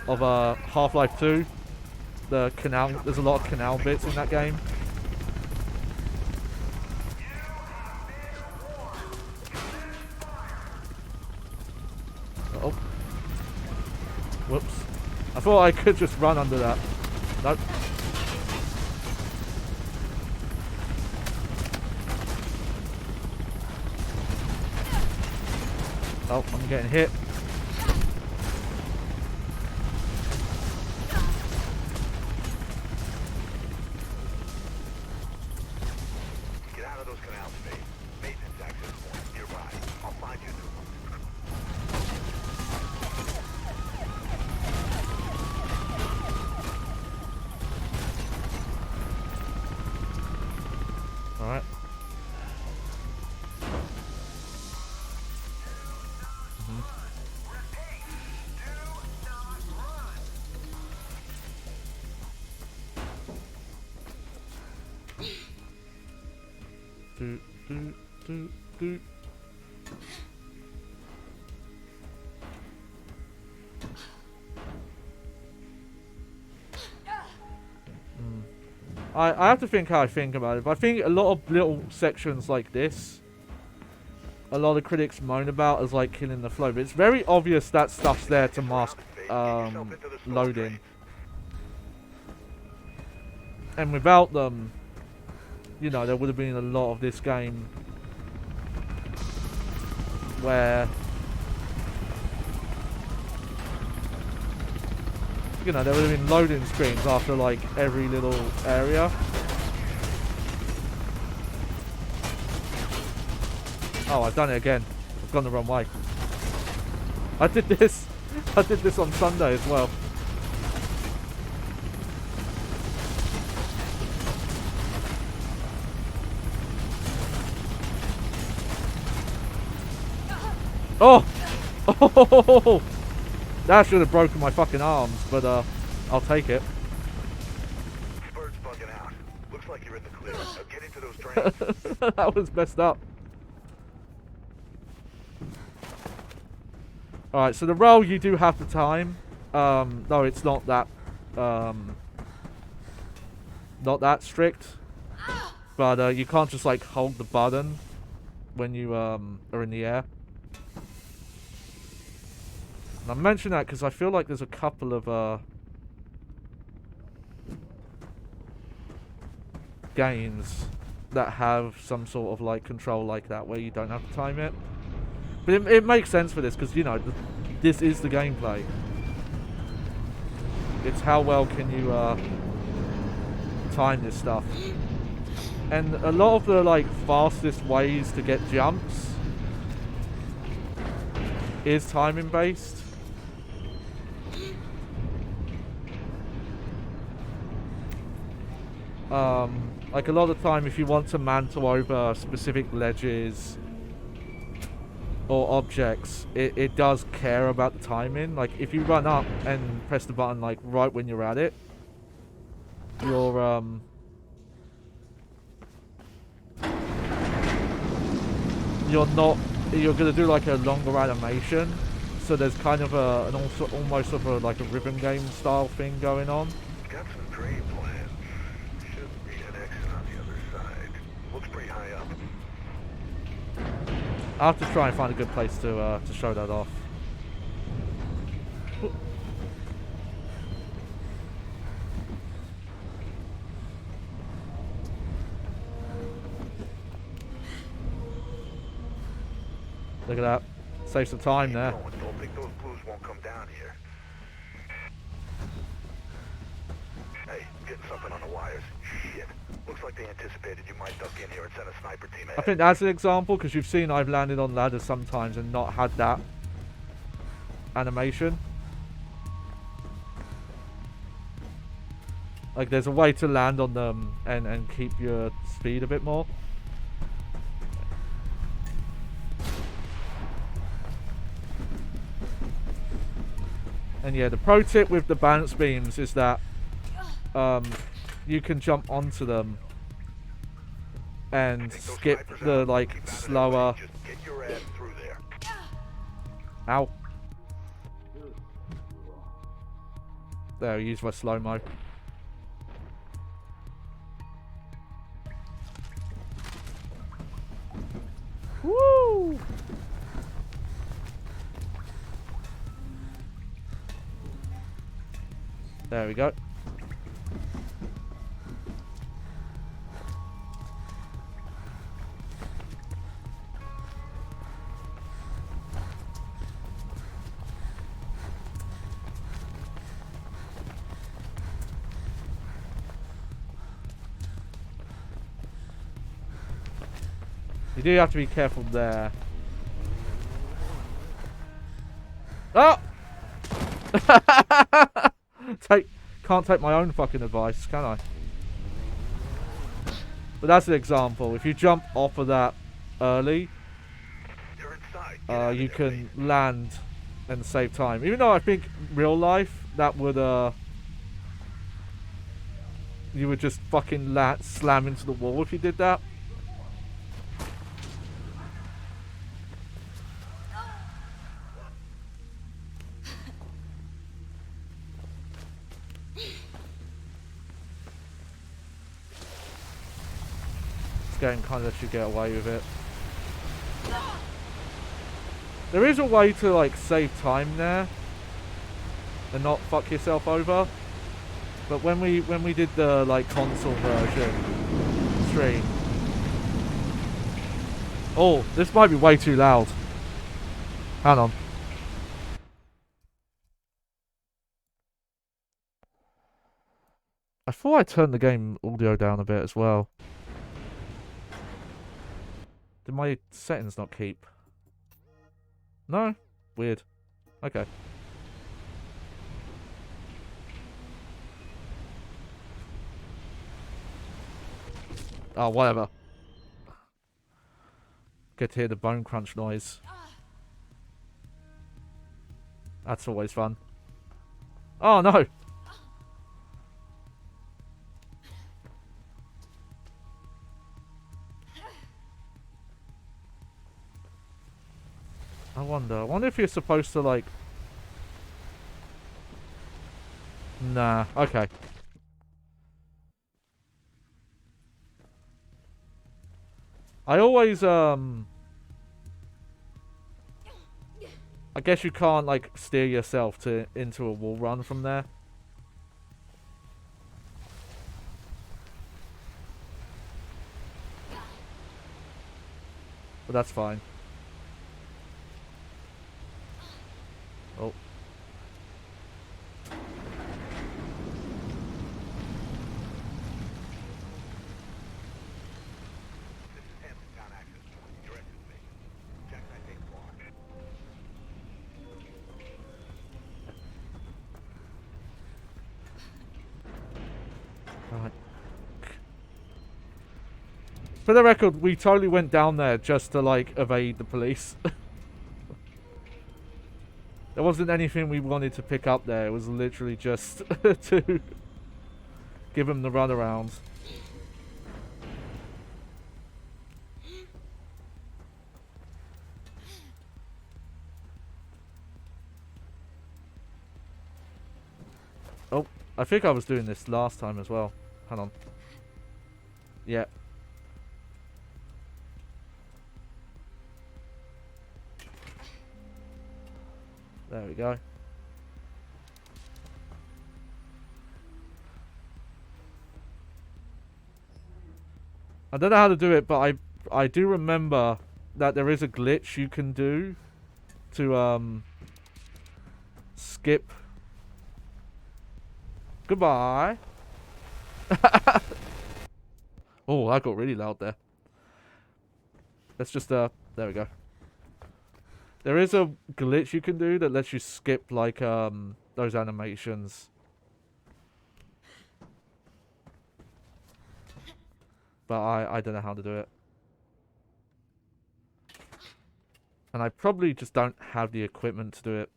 Half-Life 2. The canal, there's a lot of canal bits in that game. Uh-oh. Whoops. I thought I could just run under that. Nope. Oh, I'm getting hit. Get out of those canals, mate. Maintenance access point nearby. I'll find you. All right. Do. I have to think how I think about it, but I think a lot of little sections like this, a lot of critics moan about as like killing the flow, but it's very obvious that stuff's there to mask loading. And without them, you know, there would have been a lot of this game where, you know, there would have been loading screens after like every little area. Oh, I've done it again. I've gone the wrong way. I did this on Sunday as well. Oh! Oh! That should have broken my fucking arms, but I'll take it. Bird's bugging out. Looks like you're in the clear. Now get into those trains. That was messed up. Alright, so the roll you do have the time. No, it's not that strict. But you can't just like hold the button when you are in the air. And I mention that because I feel like there's a couple of games that have some sort of like control like that where you don't have to time it. But it makes sense for this because, you know, this is the gameplay. It's how well can you time this stuff. And a lot of the like fastest ways to get jumps is timing based. Like a lot of the time if you want to mantle over specific ledges or objects, it does care about the timing. Like if you run up and press the button like right when you're at it, you're gonna do like a longer animation. So there's kind of almost of a like a rhythm game style thing going on. Got some drain plans. Should be an exit on the other side. Looks pretty high up. I'll have to try and find a good place to show that off. Look at that. Save some time there. Don't think those blues won't come down here. Hey, getting something on the wires. Shit. Looks like they anticipated you might duck in here and send a sniper team ahead. I think that's an example because you've seen I've landed on ladders sometimes and not had that animation. Like there's a way to land on them and keep your speed a bit more. And yeah, the pro tip with the balance beams is that you can jump onto them and skip the like slower. Just get your ass through there. Ow. There, use my slow-mo. Woo! There we go. You do have to be careful there. Oh! Can't take my own fucking advice, can I? But that's an example. If you jump off of that early, you can land and save time. Even though I think real life that would you would just fucking slam into the wall if you did that. Game kind of lets you get away with it. There is a way to like save time there and not fuck yourself over. But when we did the like console version stream. Oh, this might be way too loud. Hang on. I thought I turned the game audio down a bit as well. Did my settings not keep? No? Weird. Okay. Oh, whatever. Get to hear the bone crunch noise. That's always fun. Oh, no! I wonder if you're supposed to, like... Nah, okay. I always, I guess you can't, like, steer yourself into a wall run from there. But that's fine. Oh. Right. For the record, we totally went down there just to, like, evade the police. There wasn't anything we wanted to pick up there. It was literally just to give him the runaround. Oh, I think I was doing this last time as well. Hang on. Yeah. There we go. I don't know how to do it, but I do remember that there is a glitch you can do to skip. Goodbye. Oh, that got really loud there. Let's just there we go. There is a glitch you can do that lets you skip, like, those animations. But I don't know how to do it. And I probably just don't have the equipment to do it.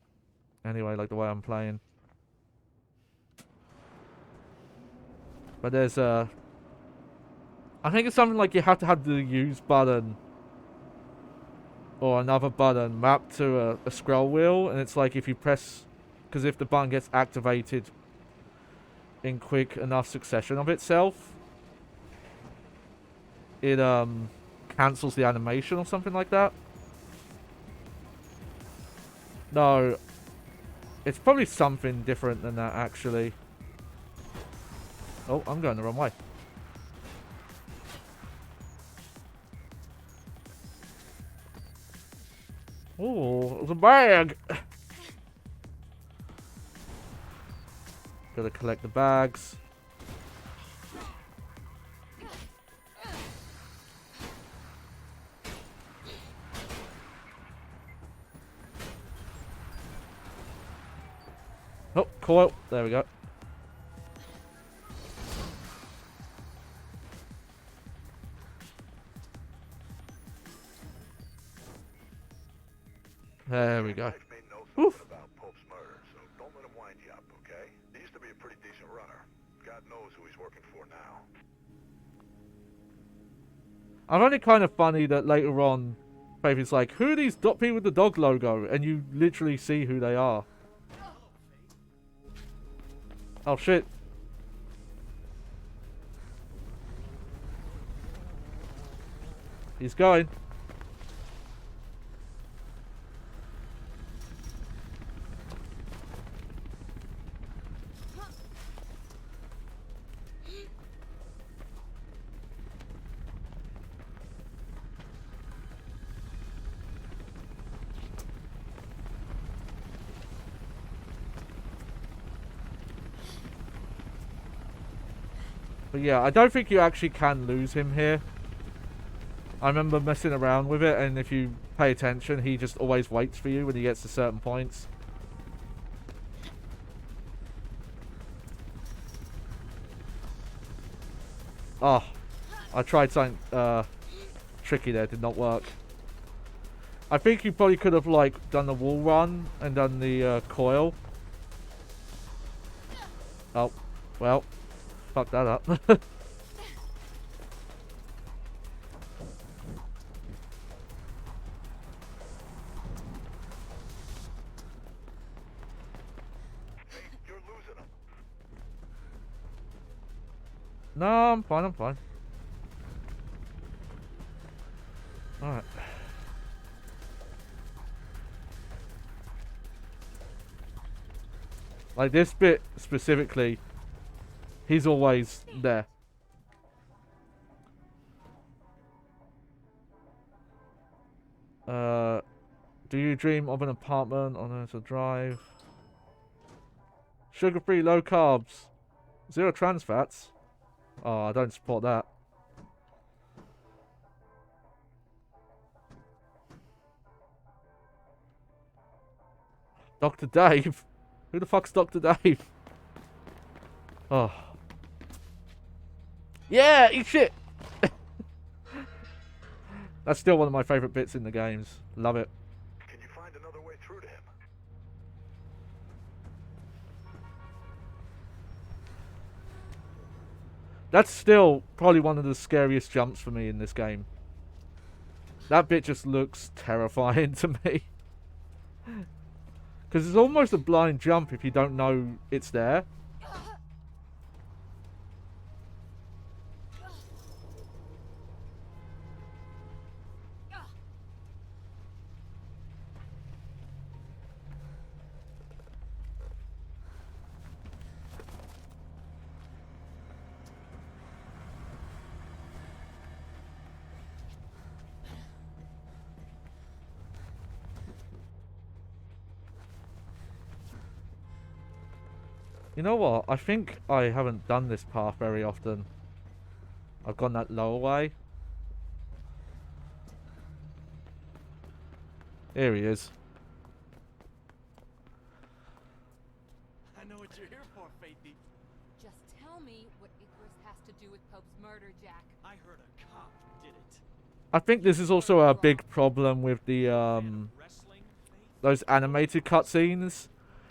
Anyway, like the way I'm playing. But there's I think it's something like you have to have the use button or another button mapped to a scroll wheel, and it's like if you press, because if the button gets activated in quick enough succession of itself, it cancels the animation or something like that. No, it's probably something different than that actually. Oh, I'm going the wrong way. Oh, it's a bag. Gotta collect the bags. Oh, coil. There we go. There we go. Oof. About Pope's murder, so don't let him wind you up, okay? He used to be a pretty decent runner. God knows who he's working for now. I find it kind of funny that later on, Faith is like, who are these people with the dog logo? And you literally see who they are. Oh shit. He's going. But yeah, I don't think you actually can lose him here. I remember messing around with it, and if you pay attention, he just always waits for you when he gets to certain points. Oh, I tried something tricky there, did not work. I think you probably could have like done the wall run and done the coil. Oh, well, fuck that up. You're losing them. No, I'm fine, I'm fine. Alright. Like this bit specifically, he's always there. Do you dream of an apartment on a drive? Sugar-free, low carbs, 0 trans fats. Oh, I don't support that. Dr. Dave? Who the fuck's Dr. Dave? Oh. Yeah, eat shit! That's still one of my favourite bits in the games. Love it. Can you find another way through to him? That's still probably one of the scariest jumps for me in this game. That bit just looks terrifying to me. Because it's almost a blind jump if you don't know it's there. You know what? I think I haven't done this path very often. I've gone that lower way. Here he is. I know what you're here for, Faithy. Just tell me what Icarus has to do with Pope's murder, Jack. I heard a cop did it. I think this is also a big problem with the those animated cutscenes.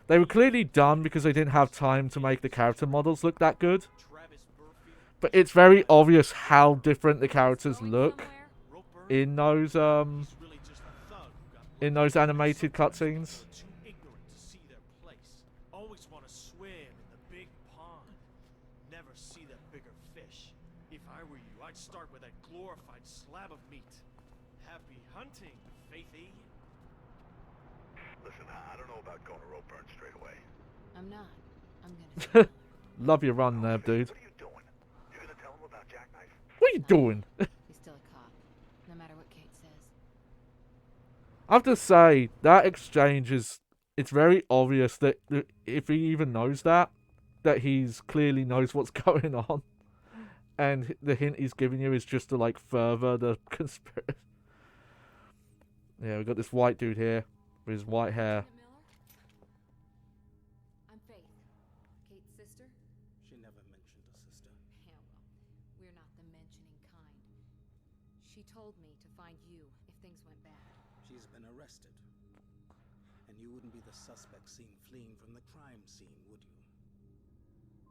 They were clearly done because they didn't have time to make the character models look that good. But it's very obvious how different the characters look in those animated cutscenes. Always want to swim in the big pond. Never see that bigger fish. If I were you, I'd start with that glorified slab of meat. Happy hunting, Faithy. Listen, I don't know about going to Ropeburn straight away. I'm not. I'm gonna. Love your run there, dude. What are you doing? You're gonna tell him about Jackknife? What are you doing? He's still a cop, no matter what Kate says. I have to say, that exchange is... It's very obvious that if he even knows that he's clearly knows what's going on. And the hint he's giving you is just to, like, further the conspiracy. Yeah, we've got this white dude here with his white hair. I'm Faith. Kate's sister? She never mentioned a sister. Yeah, well, we're not the mentioning kind. She told me to find you if things went bad. She's been arrested. And you wouldn't be the suspect seen fleeing from the crime scene, would you?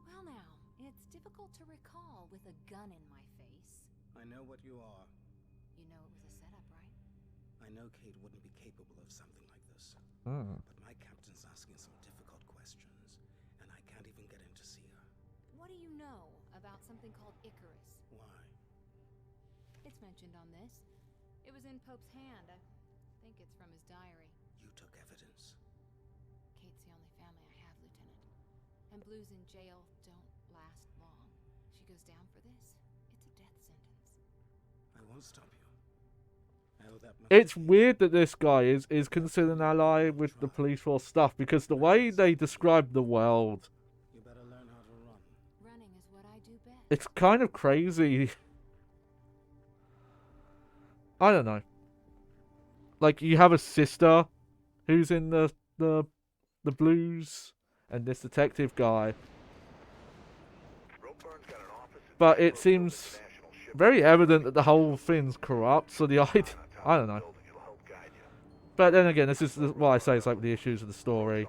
Well now, it's difficult to recall with a gun in my face. I know what you are. You know it was a setup, right? I know Kate wouldn't be capable of something like this. Hmm. But my captain's asking some difficult questions, and I can't even get in to see her. What do you know about something called Icarus? Why? It's mentioned on this. It was in Pope's hand. I think it's from his diary. You took evidence. Kate's the only family I have, Lieutenant. And blues in jail don't last long. She goes down for this, it's a death sentence. I won't stop you. I owe that much. It's weird that this guy is considered an ally with the police force stuff, because the way they describe the world... You better learn how to run. Running is what I do best. it's kind of crazy. I don't know. Like, you have a sister who's in the blues, and this detective guy. But it seems very evident that the whole thing's corrupt, so the idea... I don't know. But then again, this is what I say, it's like the issues of the story.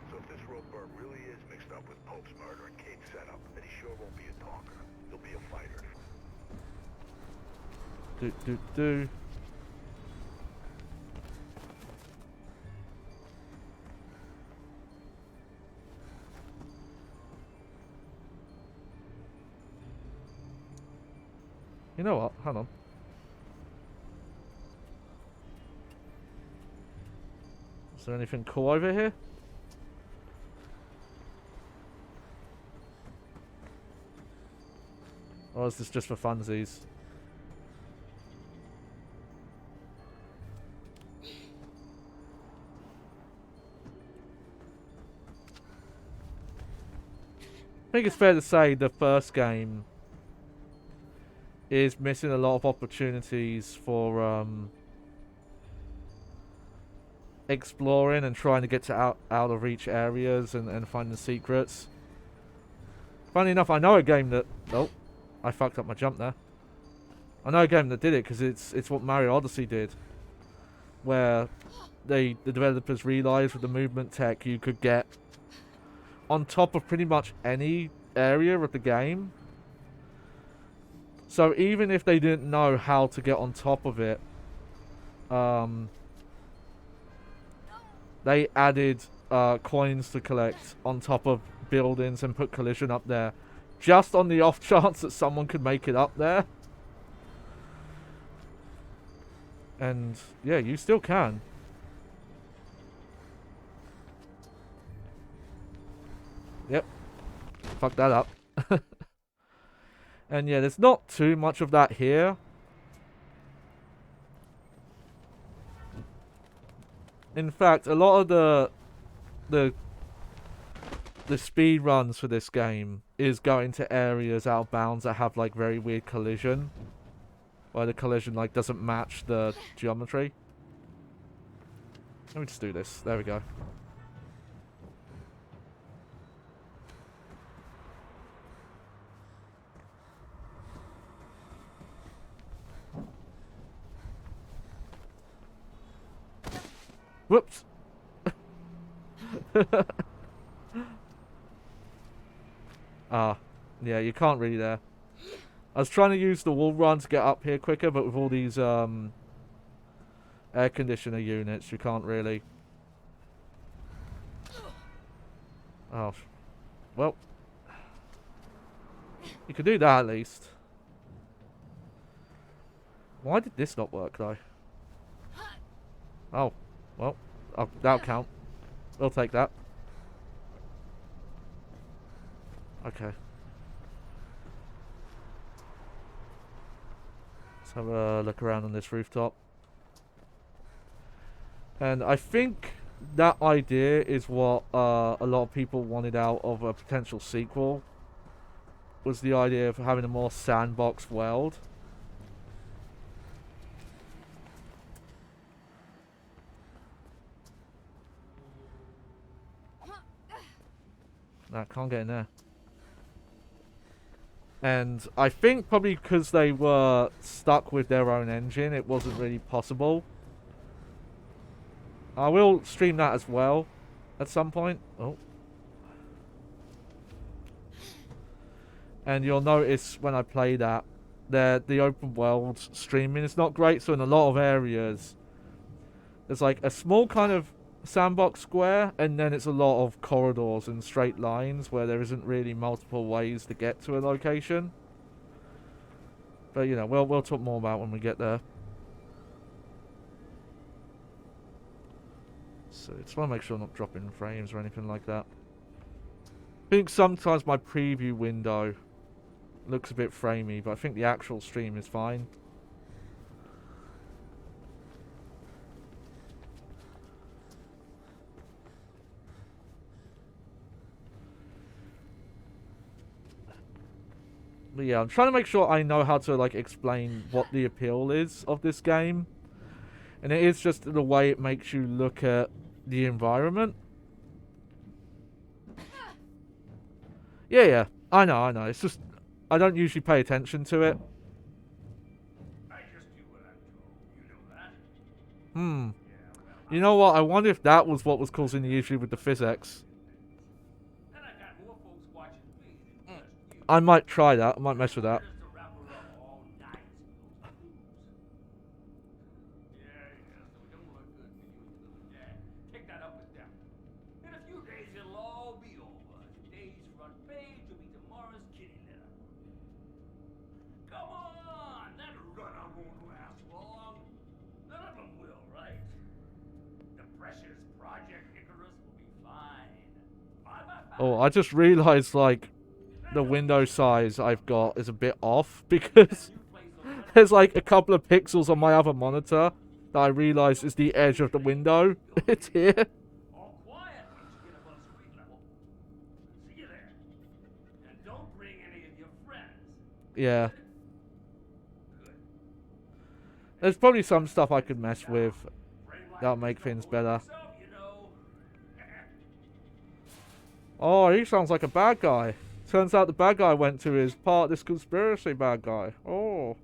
So if this Roper really is mixed up with Pope's murder and Kate's setup, then he sure won't be a talker. He'll be a fighter. Do. You know what? Hang on. Is there anything cool over here? Or is this just for funsies? I think it's fair to say the first game is missing a lot of opportunities for exploring and trying to get to out of reach areas and finding secrets. Funny enough, I know a game that... Oh, I fucked up my jump there. I know a game that did it because it's what Mario Odyssey did, where the developers realized with the movement tech you could get on top of pretty much any area of the game. So even if they didn't know how to get on top of it, they added coins to collect on top of buildings and put collision up there, just on the off chance that someone could make it up there. And yeah, you still can. Yep. Fuck that up. And yeah, there's not too much of that here. In fact, a lot of the speed runs for this game is going to areas out of bounds that have like very weird collision, where the collision like doesn't match the geometry. Let me just do this. There we go. Whoops. Yeah, you can't really there. I was trying to use the wall run to get up here quicker, but with all these air conditioner units, you can't really. Oh, well, you could do that at least. Why did this not work though? Oh, well, that'll count. We'll take that. Okay. Let's have a look around on this rooftop. And I think that idea is what a lot of people wanted out of a potential sequel. Was the idea of having a more sandbox world. Nah, can't get in there. And I think probably because they were stuck with their own engine, it wasn't really possible. I will stream that as well at some point. Oh. And you'll notice when I play that, the open world streaming is not great. So in a lot of areas, there's like a small kind of sandbox square, and then it's a lot of corridors and straight lines where there isn't really multiple ways to get to a location. But you know, we'll talk more about when we get there. So just want to make sure I'm not dropping frames or anything like that. I think sometimes my preview window looks a bit framey, but I think the actual stream is fine. But yeah, I'm trying to make sure I know how to like explain what the appeal is of this game. And it is just the way it makes you look at the environment. Yeah, I know. It's just, I don't usually pay attention to it. I just do what I'm told. You know that? Hmm. You know what? I wonder if that was what was causing the issue with the PhysX. And I got more folks watching me than just you. I might try that. I might mess with that. Just to wrap her up all night in those blues. Yeah, so it don't look good for you and your little dad. Take that up with them. In a few days, it'll all be over. Today's front page will be tomorrow's kitty litter. Come on! That run-on won't last long. None of them will, right? The precious Project Icarus will be fine. Oh, I just realized, like, the window size I've got is a bit off because there's, like, a couple of pixels on my other monitor that I realize is the edge of the window. It's here. All quiet once you get above street level. See you there. And don't bring any of your friends. Yeah. There's probably some stuff I could mess with that'll make things better. Oh, he sounds like a bad guy. Turns out the bad guy I went to is part of this conspiracy bad guy. Oh.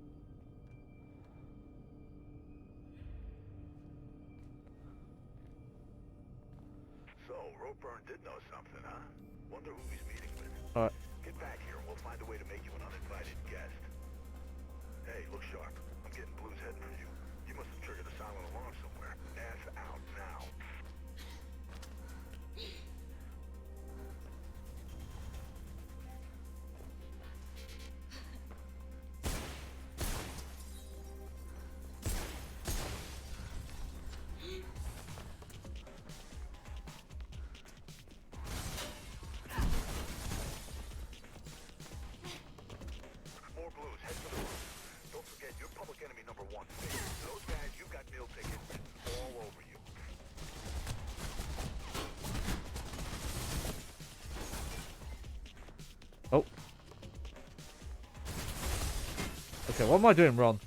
So, Ropeburn did know something, huh? Wonder who he's meeting with. Alright. Get back here and we'll find a way to make you an uninvited guest. Hey, look sharp. I'm getting blues heading for you. You must have triggered a silent alarm somewhere. Ass out now. More blues, head for the roof. Don't forget, you're public enemy number 1. Those guys, you've got meal tickets written all over you. Oh. Okay, what am I doing wrong?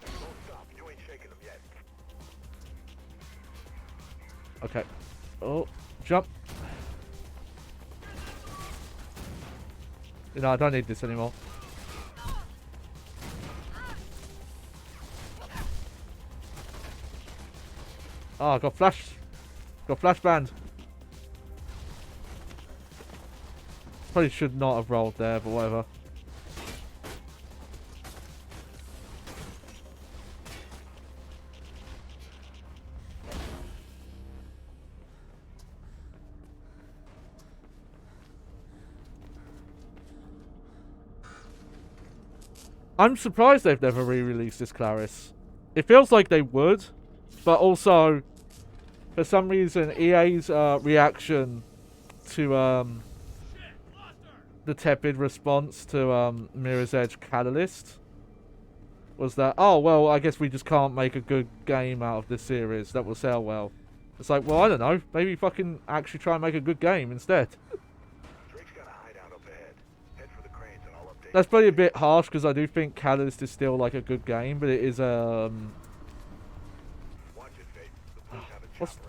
Don't stop, you ain't shaking them yet. Okay. Oh, jump. No, I don't need this anymore. Oh, I got flash. Got flash banned. Probably should not have rolled there, but whatever. I'm surprised they've never re-released this Claris. It feels like they would, but also, for some reason, EA's reaction to the tepid response to Mirror's Edge Catalyst was that, oh, well, I guess we just can't make a good game out of this series that will sell well. It's like, well, I don't know. Maybe fucking actually try and make a good game instead. That's probably a bit harsh because I do think Catalyst is still like a good game, but it is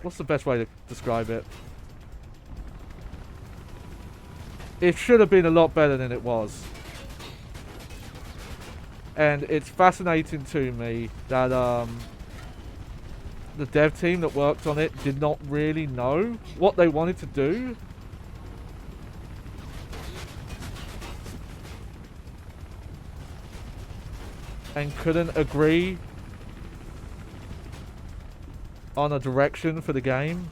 what's the best way to describe it? It should have been a lot better than it was. And it's fascinating to me that the dev team that worked on it did not really know what they wanted to do. And couldn't agree on a direction for the game.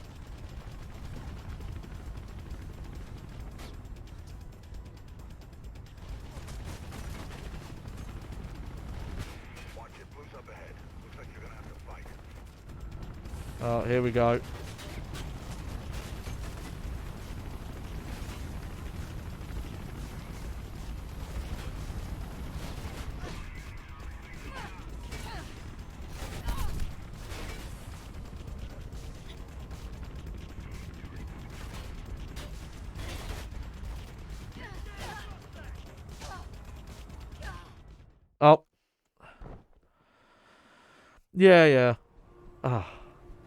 Watch it, blues up ahead. Looks like you're gonna have to fight. Oh, here we go. Yeah, yeah. Ah,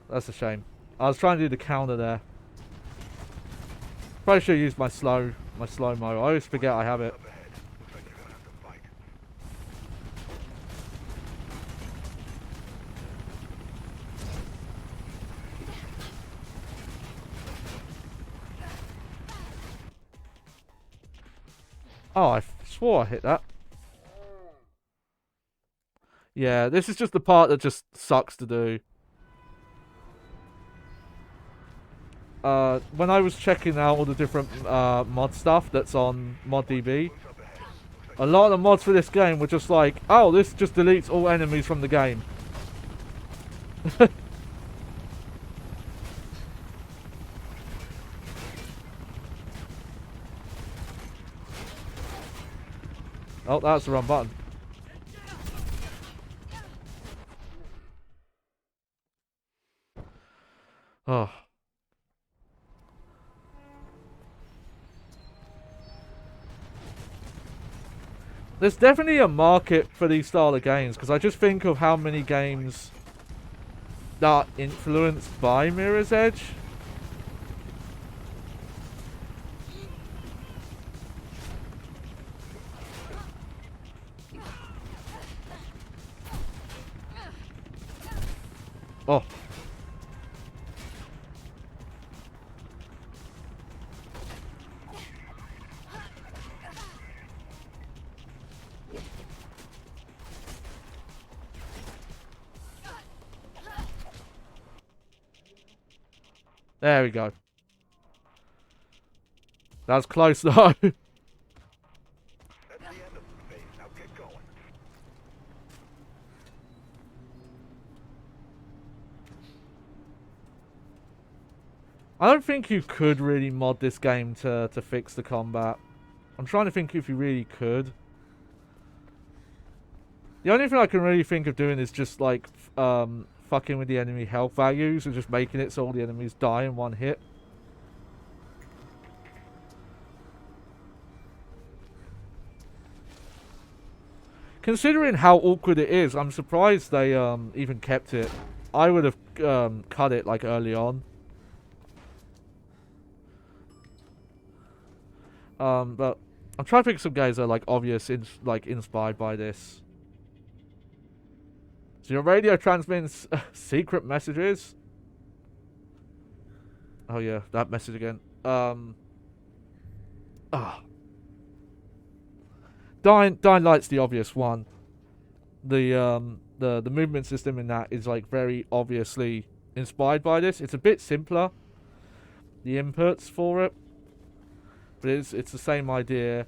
that's a shame. I was trying to do the counter there. Probably should have used my slow-mo. I always forget I have it. Oh, I swore I hit that. Yeah, this is just the part that just sucks to do. When I was checking out all the different mod stuff that's on ModDB, a lot of the mods for this game were just like, oh, this just deletes all enemies from the game. Oh, that's the wrong button. Oh. There's definitely a market for these style of games, because I just think of how many games that are influenced by Mirror's Edge. Oh. There we go. That was close though. That's the end of the phase. Now get going. I don't think you could really mod this game to fix the combat. I'm trying to think if you really could. The only thing I can really think of doing is just like fucking with the enemy health values and just making it so all the enemies die in one hit. Considering how awkward it is, I'm surprised they even kept it. I would have cut it like early on. But I'm trying to think of some games that are like obvious, inspired by this. So your radio transmits secret messages. Oh yeah, that message again. Dying Light's the obvious one. The movement system in that is like very obviously inspired by this. It's a bit simpler, the inputs for it, but it's the same idea.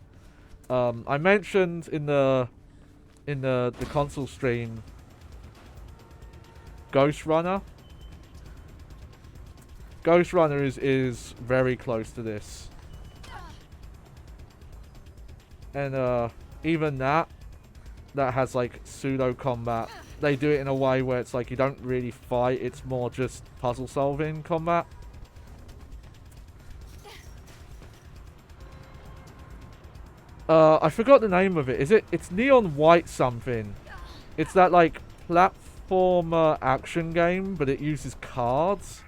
I mentioned in the console stream Ghost Runner. Ghost Runner is very close to this. And even that has like pseudo combat. They do it in a way where it's like you don't really fight, it's more just puzzle solving combat. I forgot the name of it. It's Neon White something. It's that like platformer action game, but it uses cards.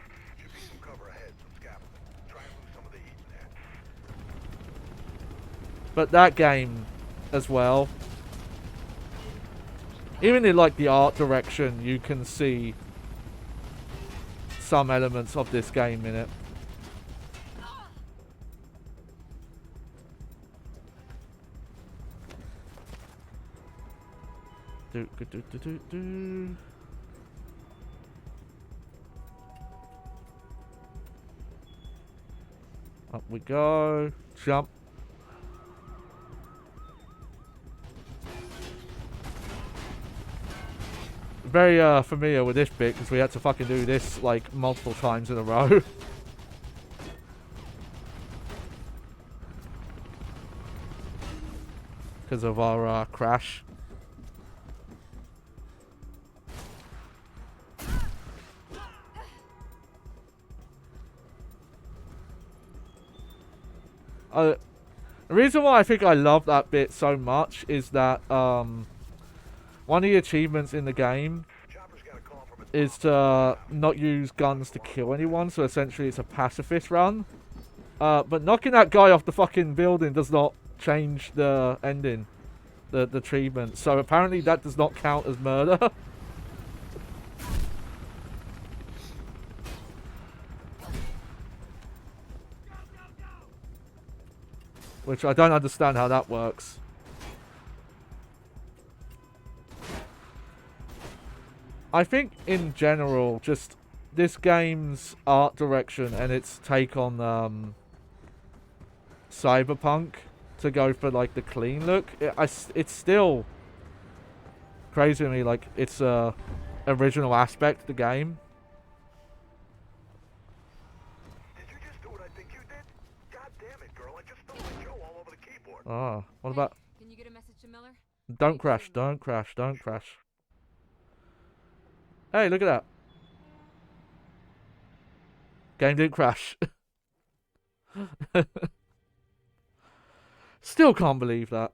But that game as well, even in like the art direction, you can see some elements of this game in it. Up we go. Jump. Very familiar with this bit because we had to fucking do this like multiple times in a row. Because of our crash. The reason why I think I love that bit so much is that one of the achievements in the game is to not use guns to kill anyone, so essentially it's a pacifist run. But knocking that guy off the fucking building does not change the ending, the treatment. So apparently that does not count as murder. Which I don't understand how that works. I think in general, just this game's art direction and its take on Cyberpunk to go for like the clean look, it's still crazy to me. Like it's a original aspect of the game. Did you just do what I think you did? God damn it, girl! I just spilled my Joe all over the keyboard. Ah, what about? Can you get a message to Miller? Don't crash! Don't crash! Don't crash! Hey, look at that! Game didn't crash. Still can't believe that.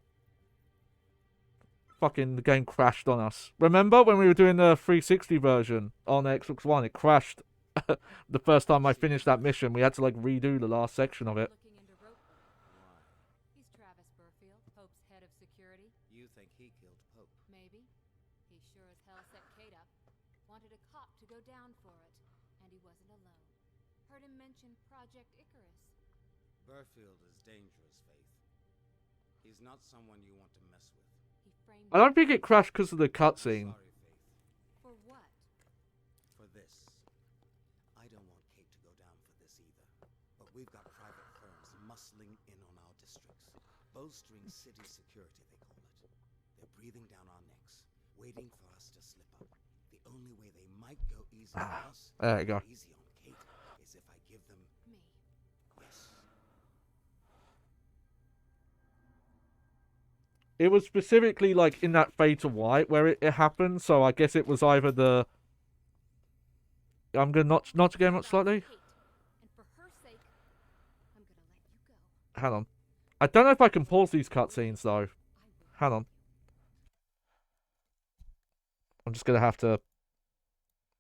Fucking the game crashed on us. Remember when we were doing the 360 version on Xbox One? It crashed the first time I finished that mission. We had to like redo the last section of it. He's Travis Burfield, Pope's head of security. You think he killed Pope? Maybe. He sure as hell set Kate up. Wanted a cop to go down for it. And he wasn't alone. Heard him mention Project Icarus. Burfield is dangerous, Faith. He's not someone you want to mess with. He framed I don't think it crashed because of the cutscene. Sorry, Faith. For what? For this. I don't want Kate to go down for this either. But we've got private firms muscling in on our districts. Bowstring city security, they call it. They're breathing down our necks, waiting for us to slip up. The only way they might go easy on us, There you go. easy on Kate, is if I give them Me. yes. It was specifically like in that Fatal White where it happened, so I guess it was either the... I'm gonna notch the game up slightly. Kate. And for her sake, I'm gonna let you go. Hang on. I don't know if I can pause these cutscenes though. Hang on. I'm just gonna have to...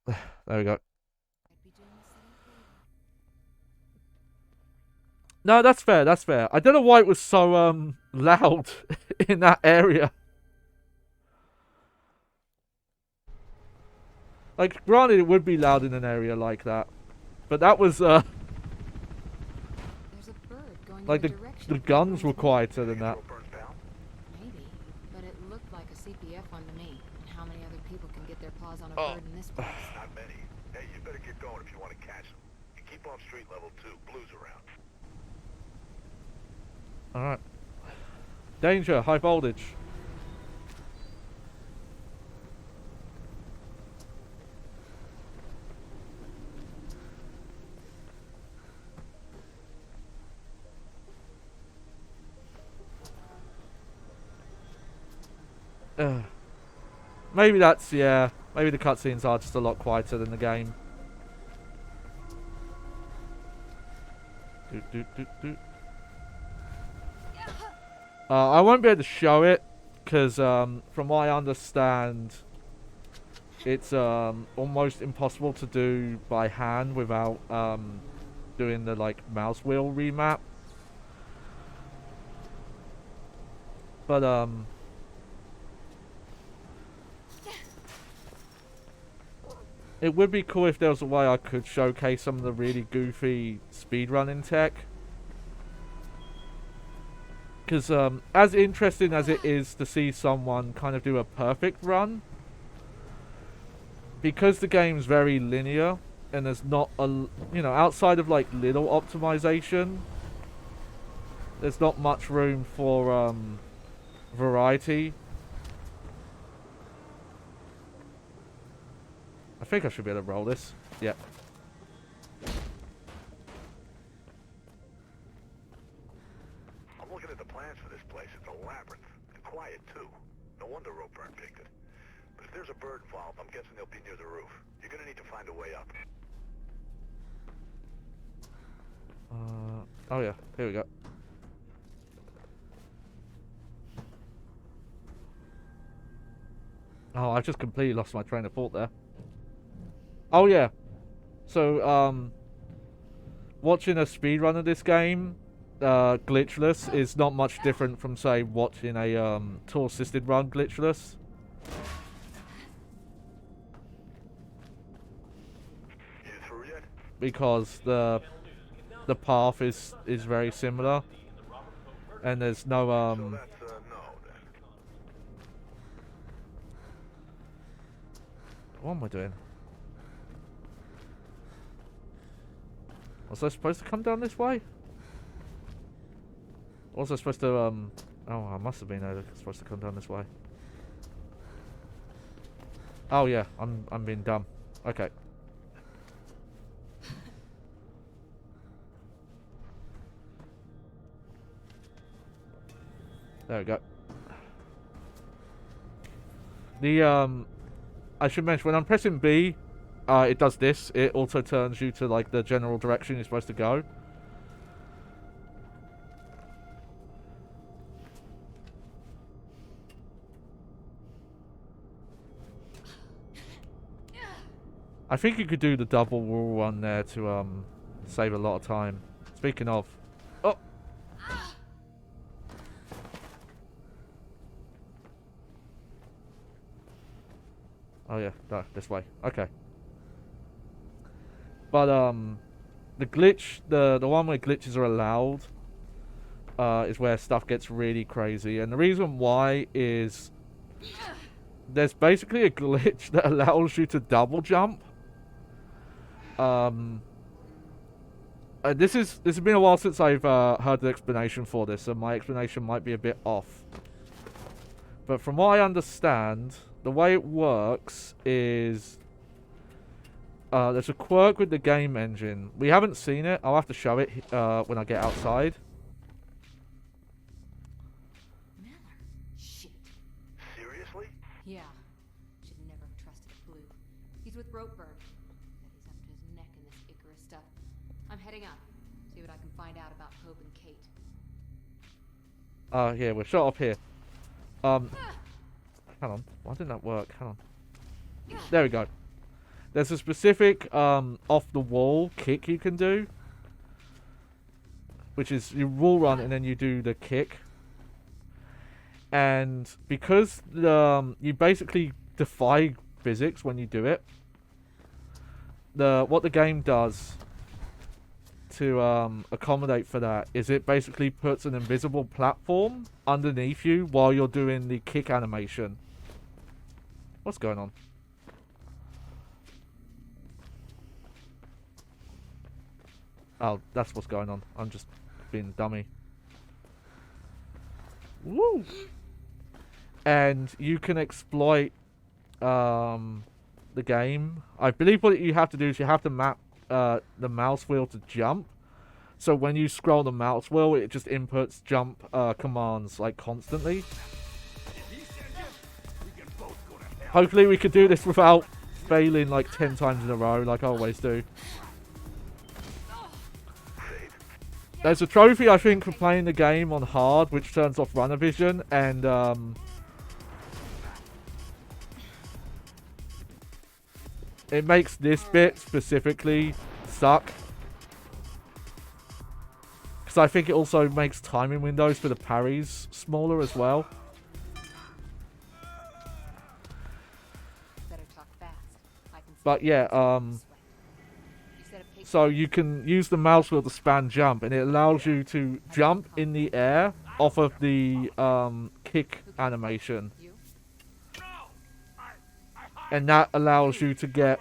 There we go. I'd be doing the same thing. No, that's fair, that's fair. I don't know why it was so, loud in that area. Like, granted, it would be loud in an area like that. But that was, There's a bird going like, in the direction the of guns were Burns. quieter than that. Burns down? Maybe, but it looked like a CPF one to me. And how many other people can get their paws on a Oh. bird in this place? Not many. Hey, you better get going if you want to catch them. And keep off street level 2. Blue's around. Alright. Danger, high voltage. Maybe that's, yeah. Maybe the cutscenes are just a lot quieter than the game. Doot, doot, doot, doot. I won't be able to show it because, from what I understand, it's almost impossible to do by hand without doing the like mouse wheel remap. But it would be cool if there was a way I could showcase some of the really goofy speedrunning tech. Because as interesting as it is to see someone kind of do a perfect run, because the game's very linear and there's not a, you know, outside of like little optimization, there's not much room for variety. I think I should be able to roll this. Yep. I'm looking at the plans for this place. It's a labyrinth. And quiet, too. No wonder Ropeburn picked it. But if there's a bird involved, I'm guessing they'll be near the roof. You're gonna need to find a way up. Oh yeah, here we go. Oh, I just completely lost my train of thought there. Oh yeah. So watching a speedrun of this game, glitchless, is not much different from say watching a tool assisted run glitchless. You through yet? Because the path is very similar, and there's no So that's no then. what am I doing? Was I supposed to come down this way? Was I supposed to oh, I must have been supposed to come down this way. Oh yeah, I'm being dumb. Okay. There we go. The I should mention, when I'm pressing B, it does this. It also turns you to like the general direction you're supposed to go. I think you could do the double wall run there to save a lot of time. Speaking of, oh. Oh yeah, no, this way. Okay. But the glitch, the one where glitches are allowed, is where stuff gets really crazy, and the reason why is there's basically a glitch that allows you to double jump. This has been a while since I've heard the explanation for this, so my explanation might be a bit off. But from what I understand, the way it works is there's a quirk with the game engine. We haven't seen it. I'll have to show it when I get outside. Miller. Shit. Seriously? Yeah. Should never have trusted Blue. He's with Ropeburn. Bet he's up to his neck in this Icarus stuff. I'm heading up. See what I can find out about Hope and Kate. Yeah, we're shot up here. Hang on. Why didn't that work? Hang on. There we go. There's a specific off-the-wall kick you can do, which is you wall run and then you do the kick. And because you basically defy physics when you do it, what the game does to accommodate for that is it basically puts an invisible platform underneath you while you're doing the kick animation. What's going on? Oh, that's what's going on. I'm just being a dummy. Woo! And you can exploit the game. I believe what you have to do is you have to map the mouse wheel to jump. So when you scroll the mouse wheel, it just inputs jump commands like constantly. Hopefully we could do this without failing like 10 times in a row like I always do. There's a trophy, I think, for playing the game on hard, which turns off runner vision, and it makes this bit specifically suck. Because I think it also makes timing windows for the parries smaller as well. But yeah, so you can use the mouse wheel to span jump, and it allows you to jump in the air off of the kick animation. And that allows you to get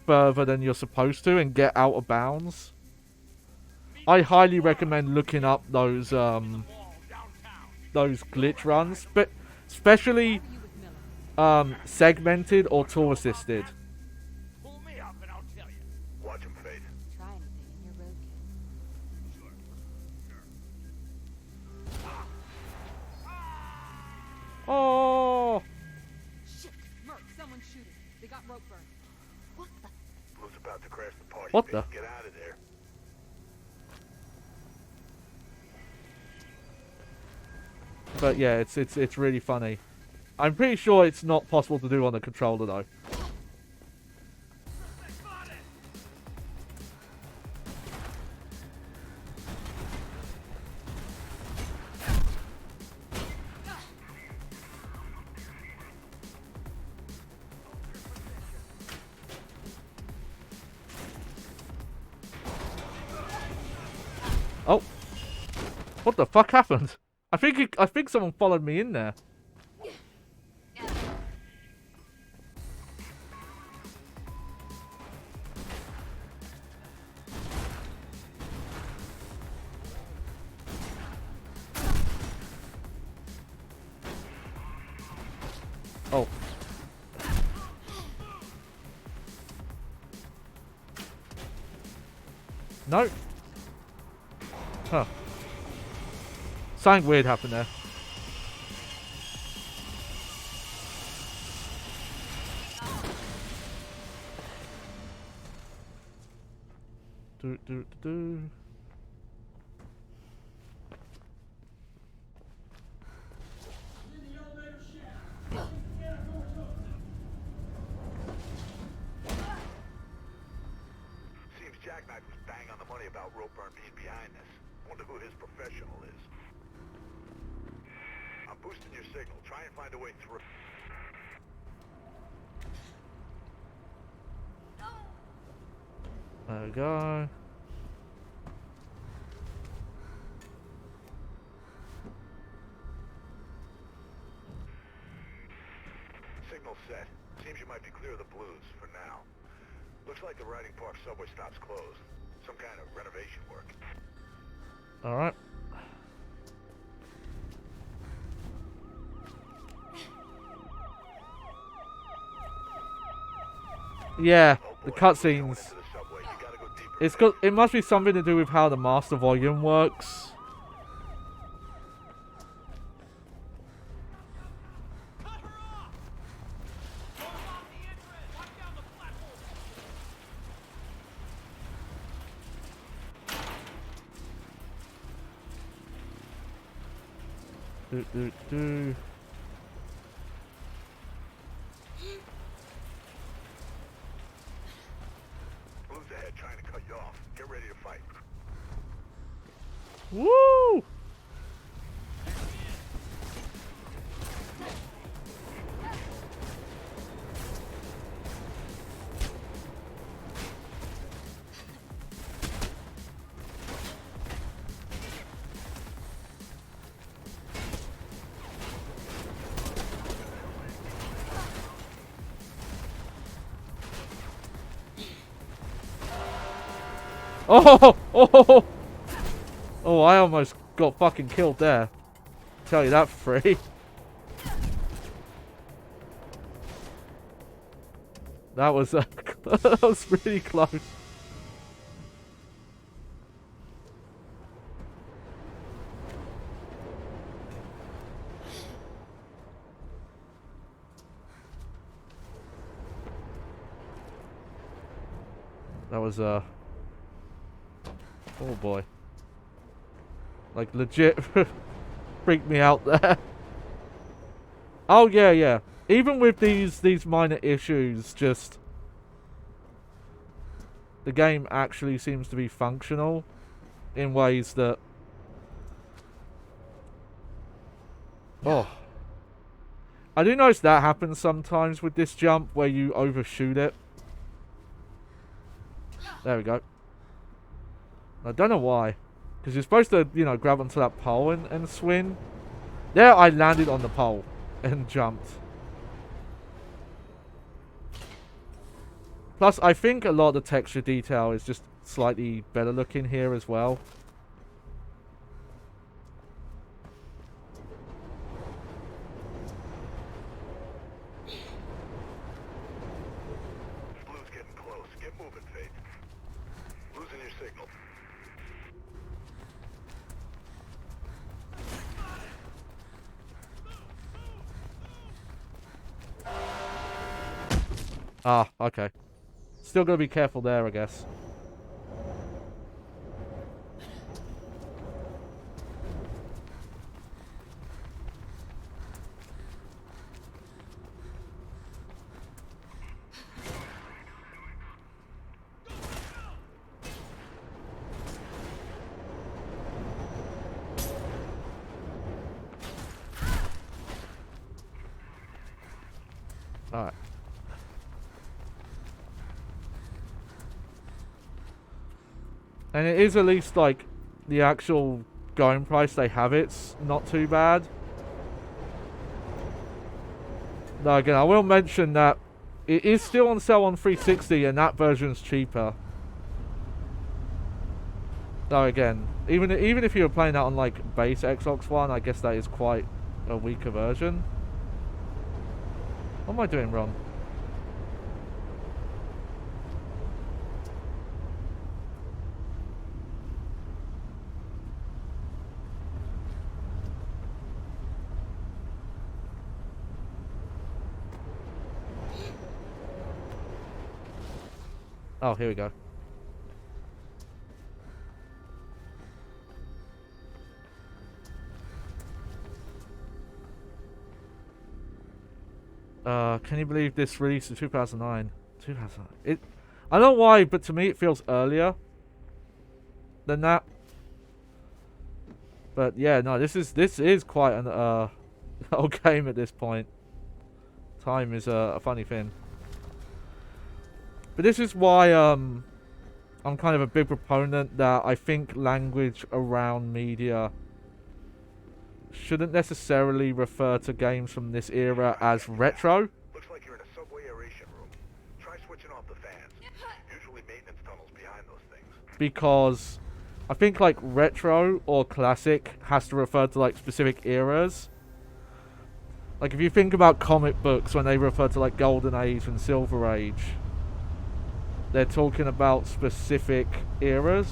further than you're supposed to and get out of bounds. I highly recommend looking up those glitch runs, but especially segmented or tool assisted. Watch him, Faith. Try anything in your road kit. Oh! Shit! Merc, someone's shooting. They got Ropeburn. What the? Blue's about to crash the party. What Faith. the? Get out of there. But yeah, it's really funny. I'm pretty sure it's not possible to do on the controller though. What the fuck happened? I think someone followed me in there. Oh. No. Huh. Something weird happened there. Do. Seems Jackknife was bang on the money about Ropeburn being behind this. Wonder who his professional is. I'm boosting your signal. Try and find a way through. There we go. Signal set. Seems you might be clear of the blues for now. Looks like the Riding Park subway stop's closed. Some kind of renovation work. Alright. Yeah, the cutscenes. It must be something to do with how the master volume works. Do. Blues ahead trying to cut you off. Get ready to fight. Woo! Oh! Oh, I almost got fucking killed there. Tell you that for free. That was that was really close. That was oh boy. Like legit freaked me out there. Oh yeah. Even with these minor issues, just the game actually seems to be functional in ways that I do notice that happens sometimes with this jump where you overshoot it. There we go. I don't know why. Because you're supposed to, you know, grab onto that pole and swing. There I landed on the pole and jumped. Plus, I think a lot of the texture detail is just slightly better looking here as well. Blue's getting close. Get moving, Faith. Losing your signal. Ah, okay. Still gotta be careful there, I guess. Alright. And it is at least like the actual going price they have, it's not too bad. Now again, I will mention that it is still on sale on 360 and that version's cheaper. Now again, even if you were playing that on like base Xbox One, I guess that is quite a weaker version. What am I doing wrong? Oh, here we go. Can you believe this released in 2009? 2009. I don't know why, but to me it feels earlier than that. But yeah, no, this is quite an old game at this point. Time is a funny thing. But this is why I'm kind of a big proponent that I think language around media shouldn't necessarily refer to games from this era as retro. Looks like you're in a subway aeration room. Try switching off the fans. Usually maintenance tunnels behind those things. Because I think like retro or classic has to refer to like specific eras. Like if you think about comic books when they refer to like Golden Age and Silver Age, they're talking about specific eras.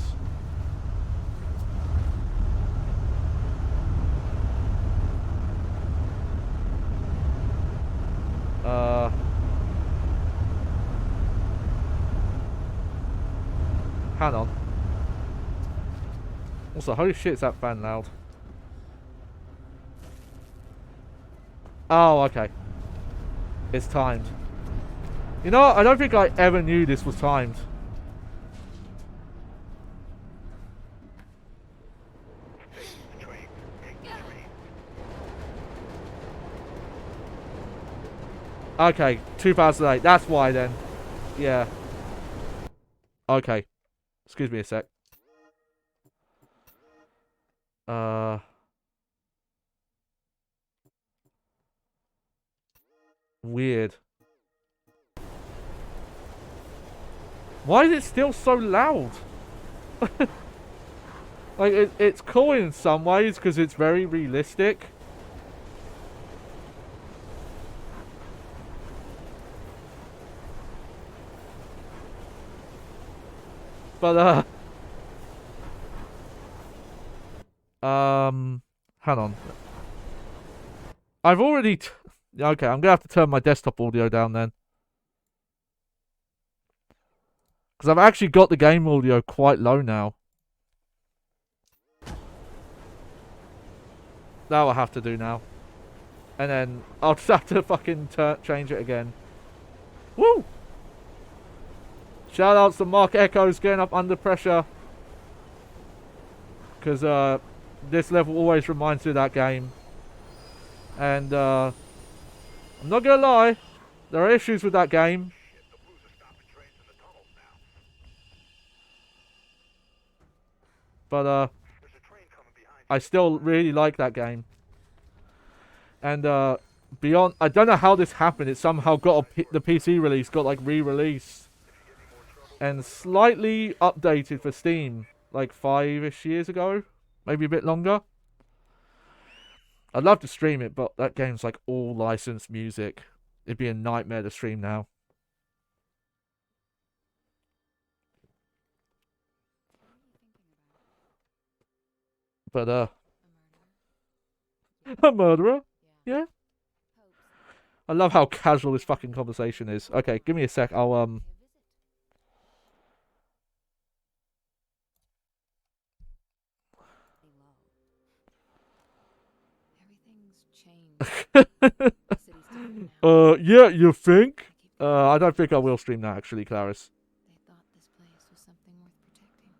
Hang on. Also, holy shit, is that fan loud? Oh, okay. It's timed. You know what? I don't think I ever knew this was timed. Okay, 2008. That's why then. Yeah. Okay. Excuse me a sec. Weird. Why is it still so loud? Like, it's cool in some ways because it's very realistic. But, hang on. I've already... Okay, I'm gonna have to turn my desktop audio down then. Because I've actually got the game audio quite low now. That I'll have to do now. And then I'll just have to fucking change it again. Woo! Shout outs to Mark Echoes getting up under pressure. Because this level always reminds me of that game. And I'm not gonna lie, there are issues with that game. But I still really like that game. And beyond, I don't know how this happened. It somehow got the PC release got like re-released and slightly updated for Steam like 5-ish years ago, maybe a bit longer. I'd love to stream it, but that game's like all licensed music. It'd be a nightmare to stream now. But a murderer? Yeah. I love how casual this fucking conversation is. Okay, give me a sec. I'll yeah, you think? I don't think I will stream that actually, Clarice.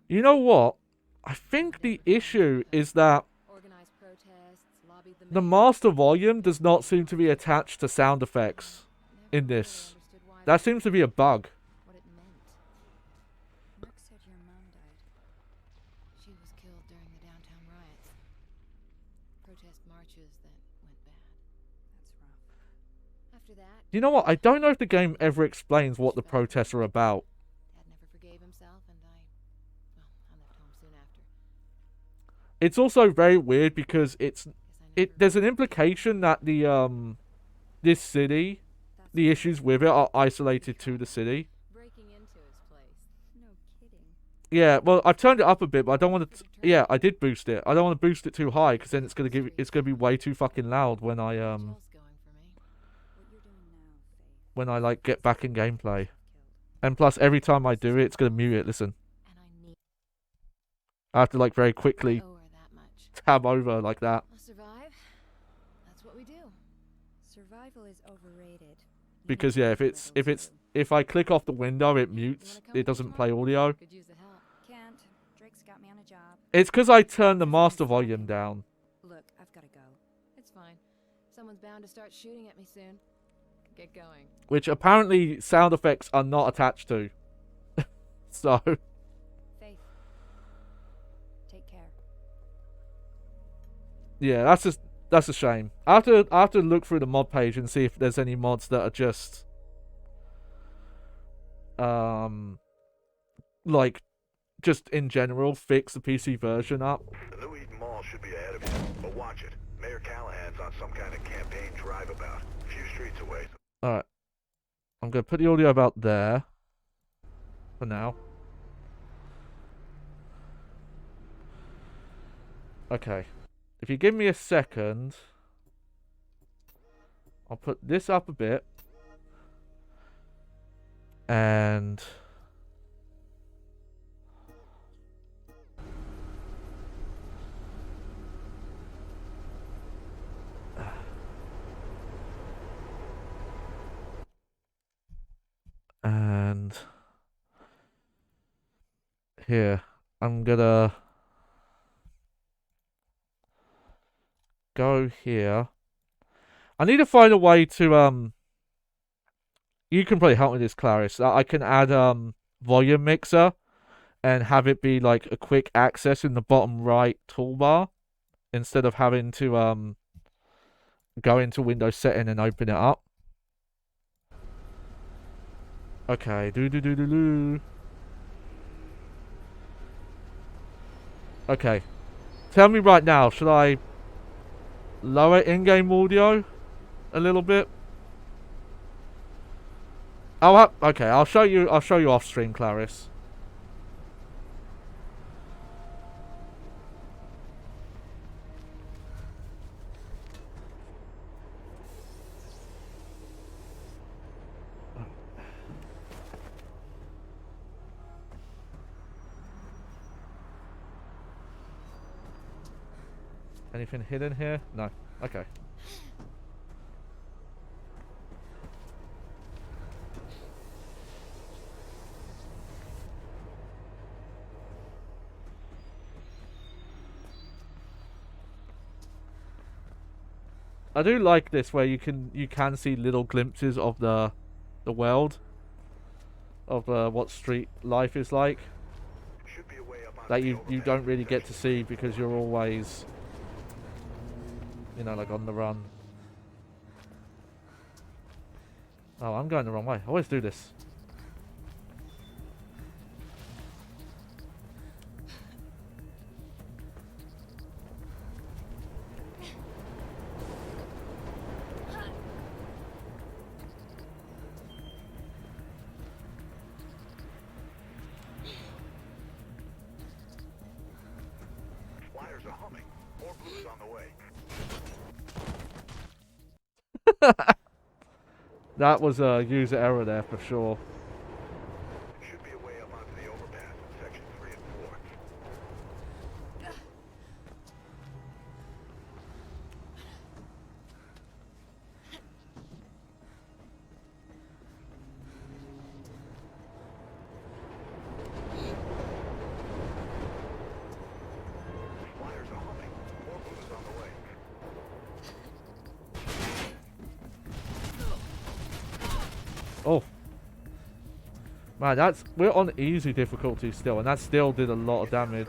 You know what? I think the issue is that the master volume does not seem to be attached to sound effects in this. That seems to be a bug. She was killed during the downtown riots. You know what? I don't know if the game ever explains what the protests are about. Dad never forgave himself, and I left home soon after. It's also very weird because there's an implication that this city, the issues with it are isolated to the city. Breaking into his place. No kidding. Yeah, well, I've turned it up a bit, but I don't want to. Yeah, I did boost it. I don't want to boost it too high because then it's gonna be way too fucking loud when I like get back in gameplay. And plus, every time I do it, it's gonna mute it. Listen, I have to like very quickly tab over like that. I'll survive. That's what we do. Survival is overrated. Because yeah, if I click off the window, it mutes. It doesn't play audio. Could use the help. Can't. Drake's got me on a job. It's because I turned the master volume down. Look, I've got to go. It's fine. Someone's bound to start shooting at me soon. Get going. Which apparently sound effects are not attached to. So. Faith. Take care. Yeah, that's a shame. I have to look through the mod page and see if there's any mods that are just like just in general fix the PC version up. The New Eden Mall should be ahead of you, but watch it. Mayor Callahan's on some kind of campaign drive about. A few streets away. Alright. I'm gonna put the audio about there for now. Okay. If you give me a second, I'll put this up a bit. And here, I'm gonna go here. I need to find a way to you can probably help me with this, Clarice. I can add volume mixer and have it be like a quick access in the bottom right toolbar instead of having to go into Windows setting and open it up. Okay, Okay. Tell me right now, should I lower in-game audio a little bit? Okay, I'll show you off stream, Clarice. Anything hidden here? No. Okay. I do like this where you can see little glimpses of the world of what street life is like that you don't really get to see because you're always, you know, like on the run. Oh, I'm going the wrong way. I always do this. Flyers are humming. More blues on the way. That was a user error there for sure. Should be a way up onto the overpass in section 3 and 4. Flyers are humming. More blues on the way. Oh. Man, we're on easy difficulty still, and that still did a lot of damage.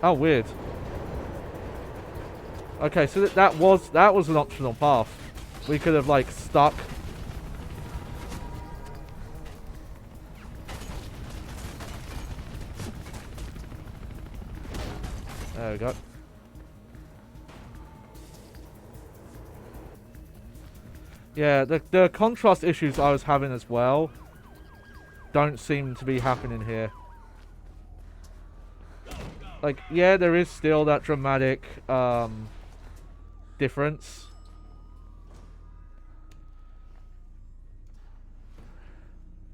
Oh, weird. Okay, so that was an optional path. We could have like stuck. There we go. Yeah, the contrast issues I was having as well don't seem to be happening here. Like, yeah, there is still that dramatic difference.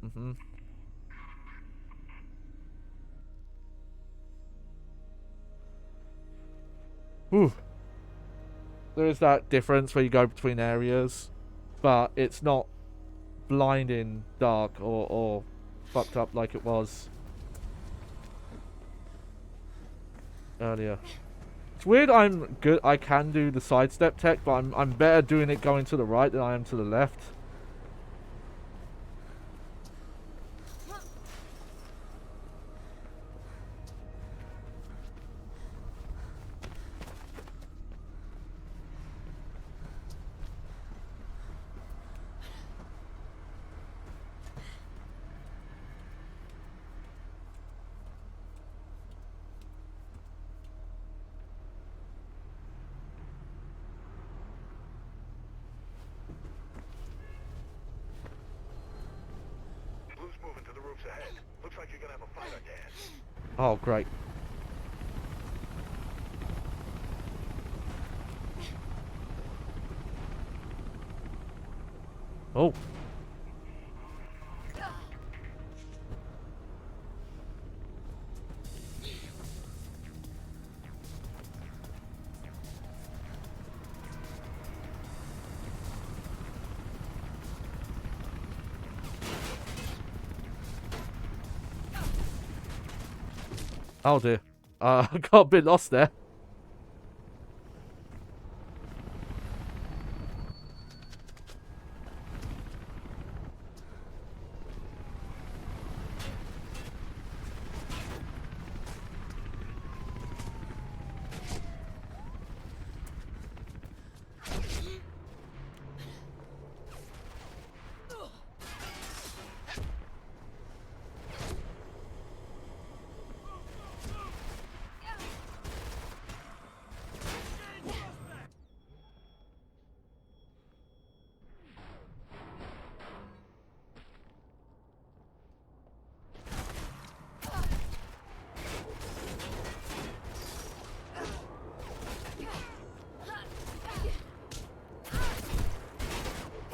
Mm-hmm. Whew. There is that difference where you go between areas, but it's not blinding dark or fucked up like it was earlier. It's weird. I'm good. I can do the sidestep tech, but I'm better doing it going to the right than I am to the left. Blue's moving to the roofs ahead. Looks like you're gonna have a fight on your hands. Oh, great. Oh. Oh dear. I got a bit lost there.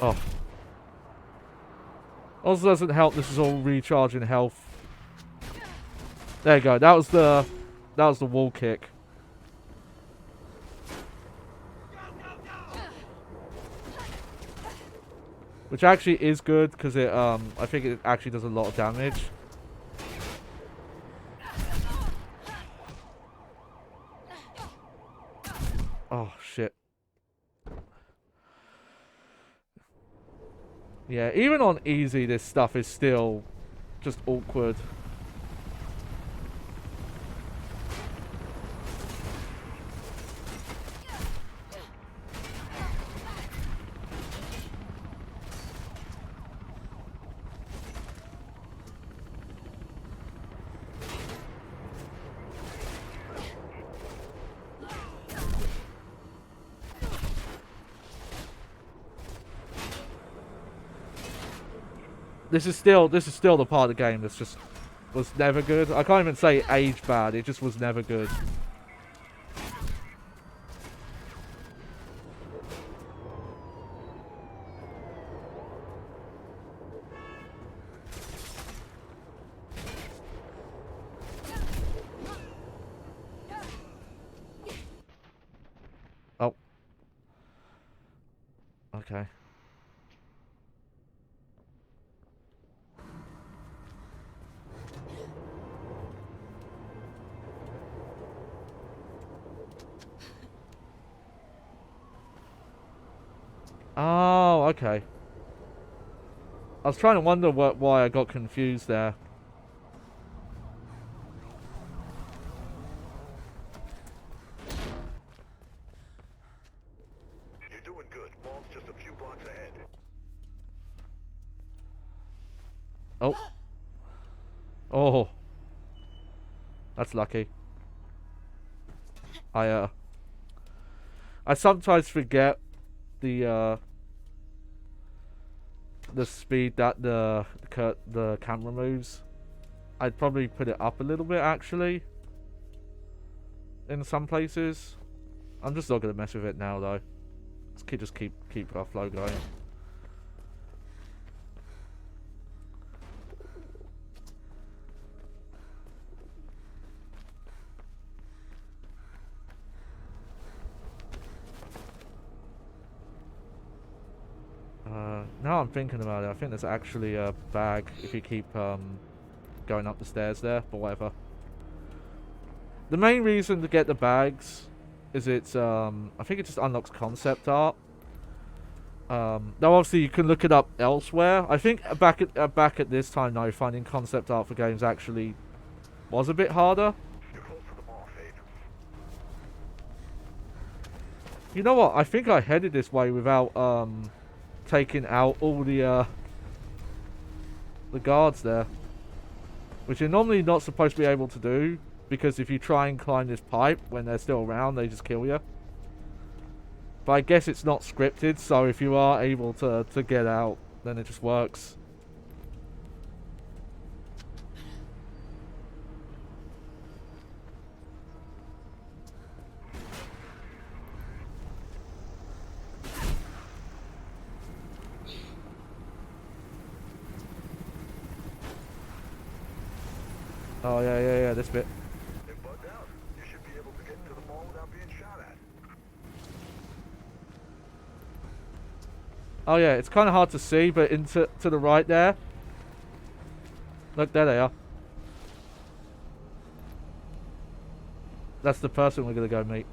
Oh. Also doesn't help, this is all recharging health. There you go, that was the wall kick. Which actually is good, because it I think it actually does a lot of damage. Oh shit. Yeah, even on easy, this stuff is still just awkward. This is still the part of the game that's just was never good. I can't even say aged bad, it just was never good. Oh. Okay. Oh, okay. I was trying to wonder why I got confused there. blocks ahead. Oh. Oh. That's lucky. I sometimes forget the speed that the camera moves. I'd probably put it up a little bit actually. In some places. I'm just not gonna mess with it now though. Just keep our flow going. Now I'm thinking about it, I think there's actually a bag if you keep going up the stairs there, but whatever. The main reason to get the bags is it's I think it just unlocks concept art. Now obviously you can look it up elsewhere. I think back at this time though, finding concept art for games actually was a bit harder. You know what? I think I headed this way without taking out all the guards there, which you're normally not supposed to be able to do, because if you try and climb this pipe when they're still around, they just kill you. But I guess it's not scripted, so if you are able to get out, then it just works. Oh yeah, this bit. It bugged out. You should be able to get into the mall without being shot at. Oh yeah, it's kind of hard to see, but to the right there. Look, there they are. That's the person we're gonna go meet.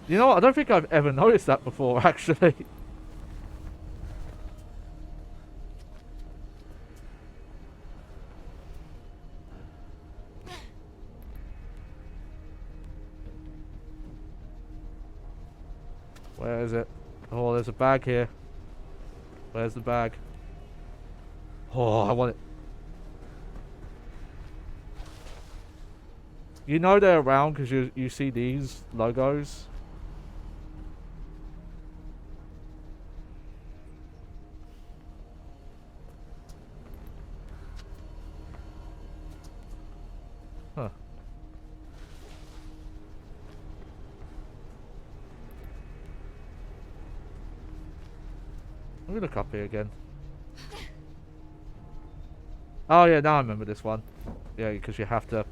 You know what? I don't think I've ever noticed that before, actually. Where is it? Oh, there's a bag here. Where's the bag? Oh, I want it. You know they're around because you see these logos. Huh. Let me look up here again. Oh yeah, now I remember this one. Yeah, because you have to...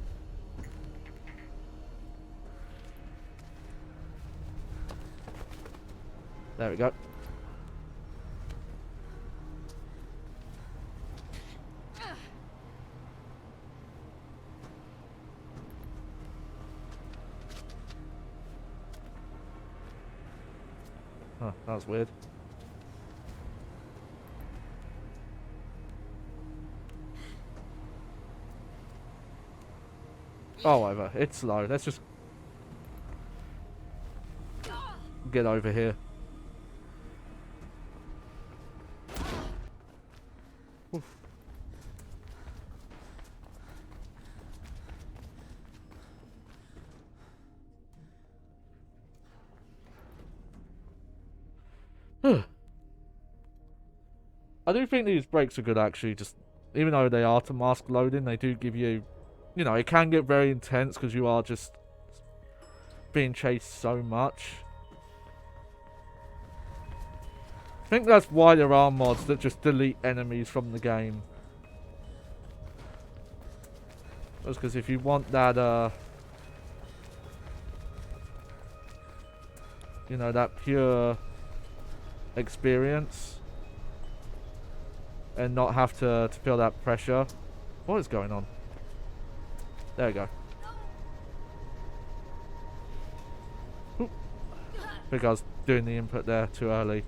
There we go. Huh, that was weird. Oh, whatever. It's slow. Let's just get over here. Oof. I do think these breaks are good, actually. Just even though they are to mask loading, they do give you, you know, it can get very intense because you are just being chased so much. I think that's why there are mods that just delete enemies from the game. That's because if you want that, you know, that pure experience and not have to feel that pressure. What is going on? There we go. Oop. I think I was doing the input there too early.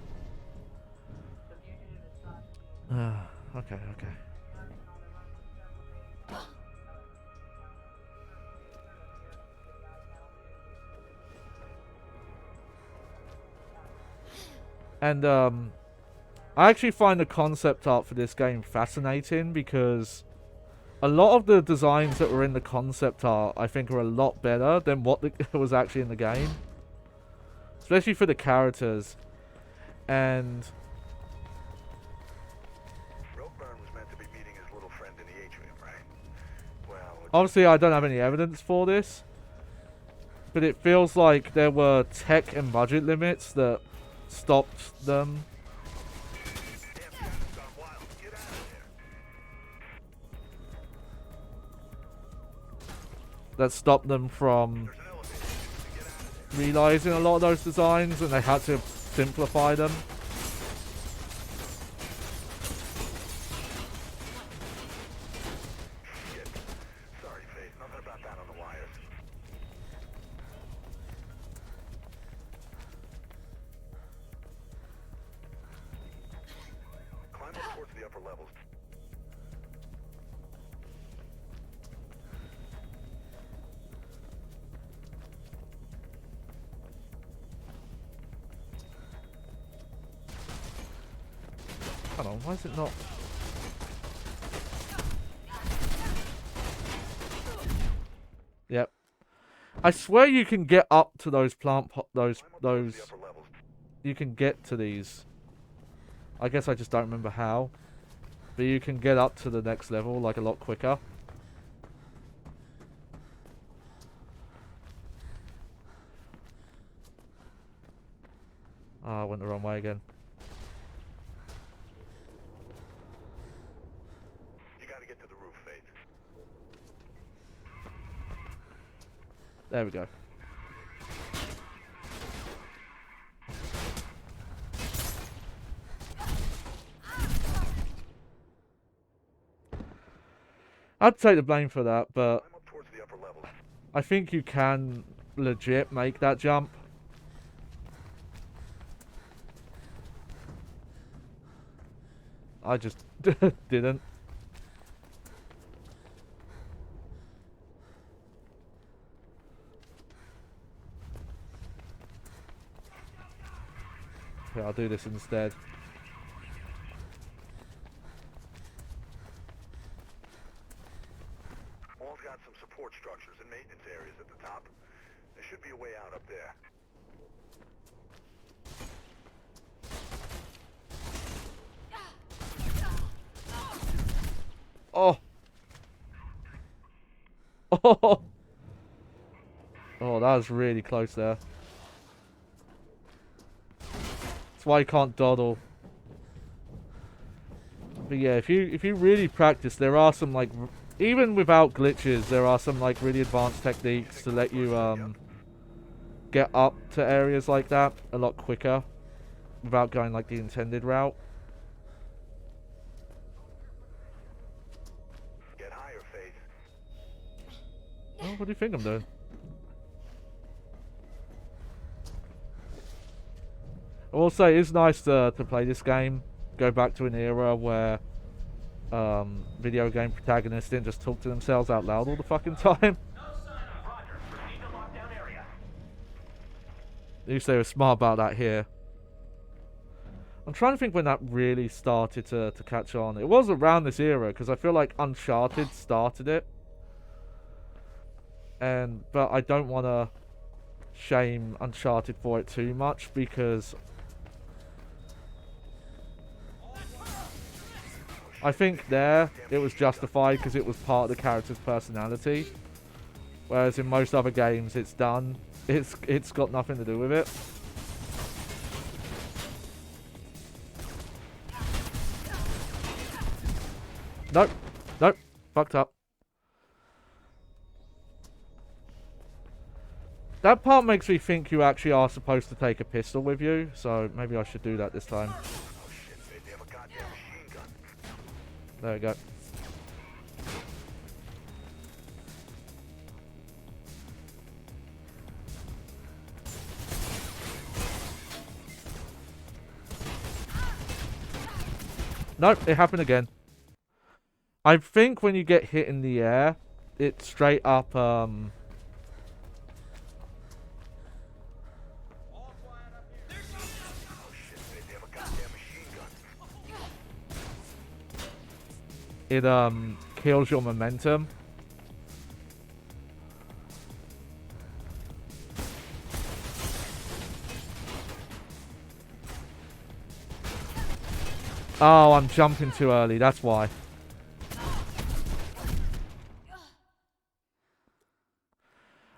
Okay. And I actually find the concept art for this game fascinating because a lot of the designs that were in the concept art I think are a lot better than what was actually in the game. Especially for the characters. And Ropeburn was meant to be meeting his little friend in the atrium, right? Well, obviously I don't have any evidence for this. But it feels like there were tech and budget limits that stopped them. That stopped them from realizing a lot of those designs, and they had to simplify them. shit. Sorry, Faith. Nothing about that on the wires. Climb up towards the upper levels. Hold on, why is it not? Yep. I swear you can get up to those those. You can get to these. I guess I just don't remember how. But you can get up to the next level like a lot quicker. Ah, I went the wrong way again. You gotta get to the roof, Faith. There we go. I'd take the blame for that, but Climb up towards the upper levels. I think you can legit make that jump. I just didn't. Okay, I'll do this instead. Wall's got some support structures and maintenance areas at the top. There should be a way out up there. Oh. Oh. Oh, that was really close there. That's why you can't dawdle. But yeah, if you really practice, there are some like, even without glitches, there are some like really advanced techniques to let you get up to areas like that a lot quicker without going like the intended route. Get higher, Faith. Oh, what do you think I'm doing? I will say it's nice to play this game. Go back to an era where video game protagonists didn't just talk to themselves out loud all the fucking time. At least they were smart about that here. I'm trying to think when that really started to catch on. It was around this era, because I feel like Uncharted started it. But I don't want to shame Uncharted for it too much, because I think there it was justified because it was part of the character's personality. Whereas in most other games it's done. It's got nothing to do with it. Nope. Nope. Fucked up. That part makes me think you actually are supposed to take a pistol with you, so maybe I should do that this time. Oh shit, Faith. They have a goddamn machine gun. There we go. Nope, it happened again. I think when you get hit in the air, it straight up, it kills your momentum. Oh, I'm jumping too early, that's why.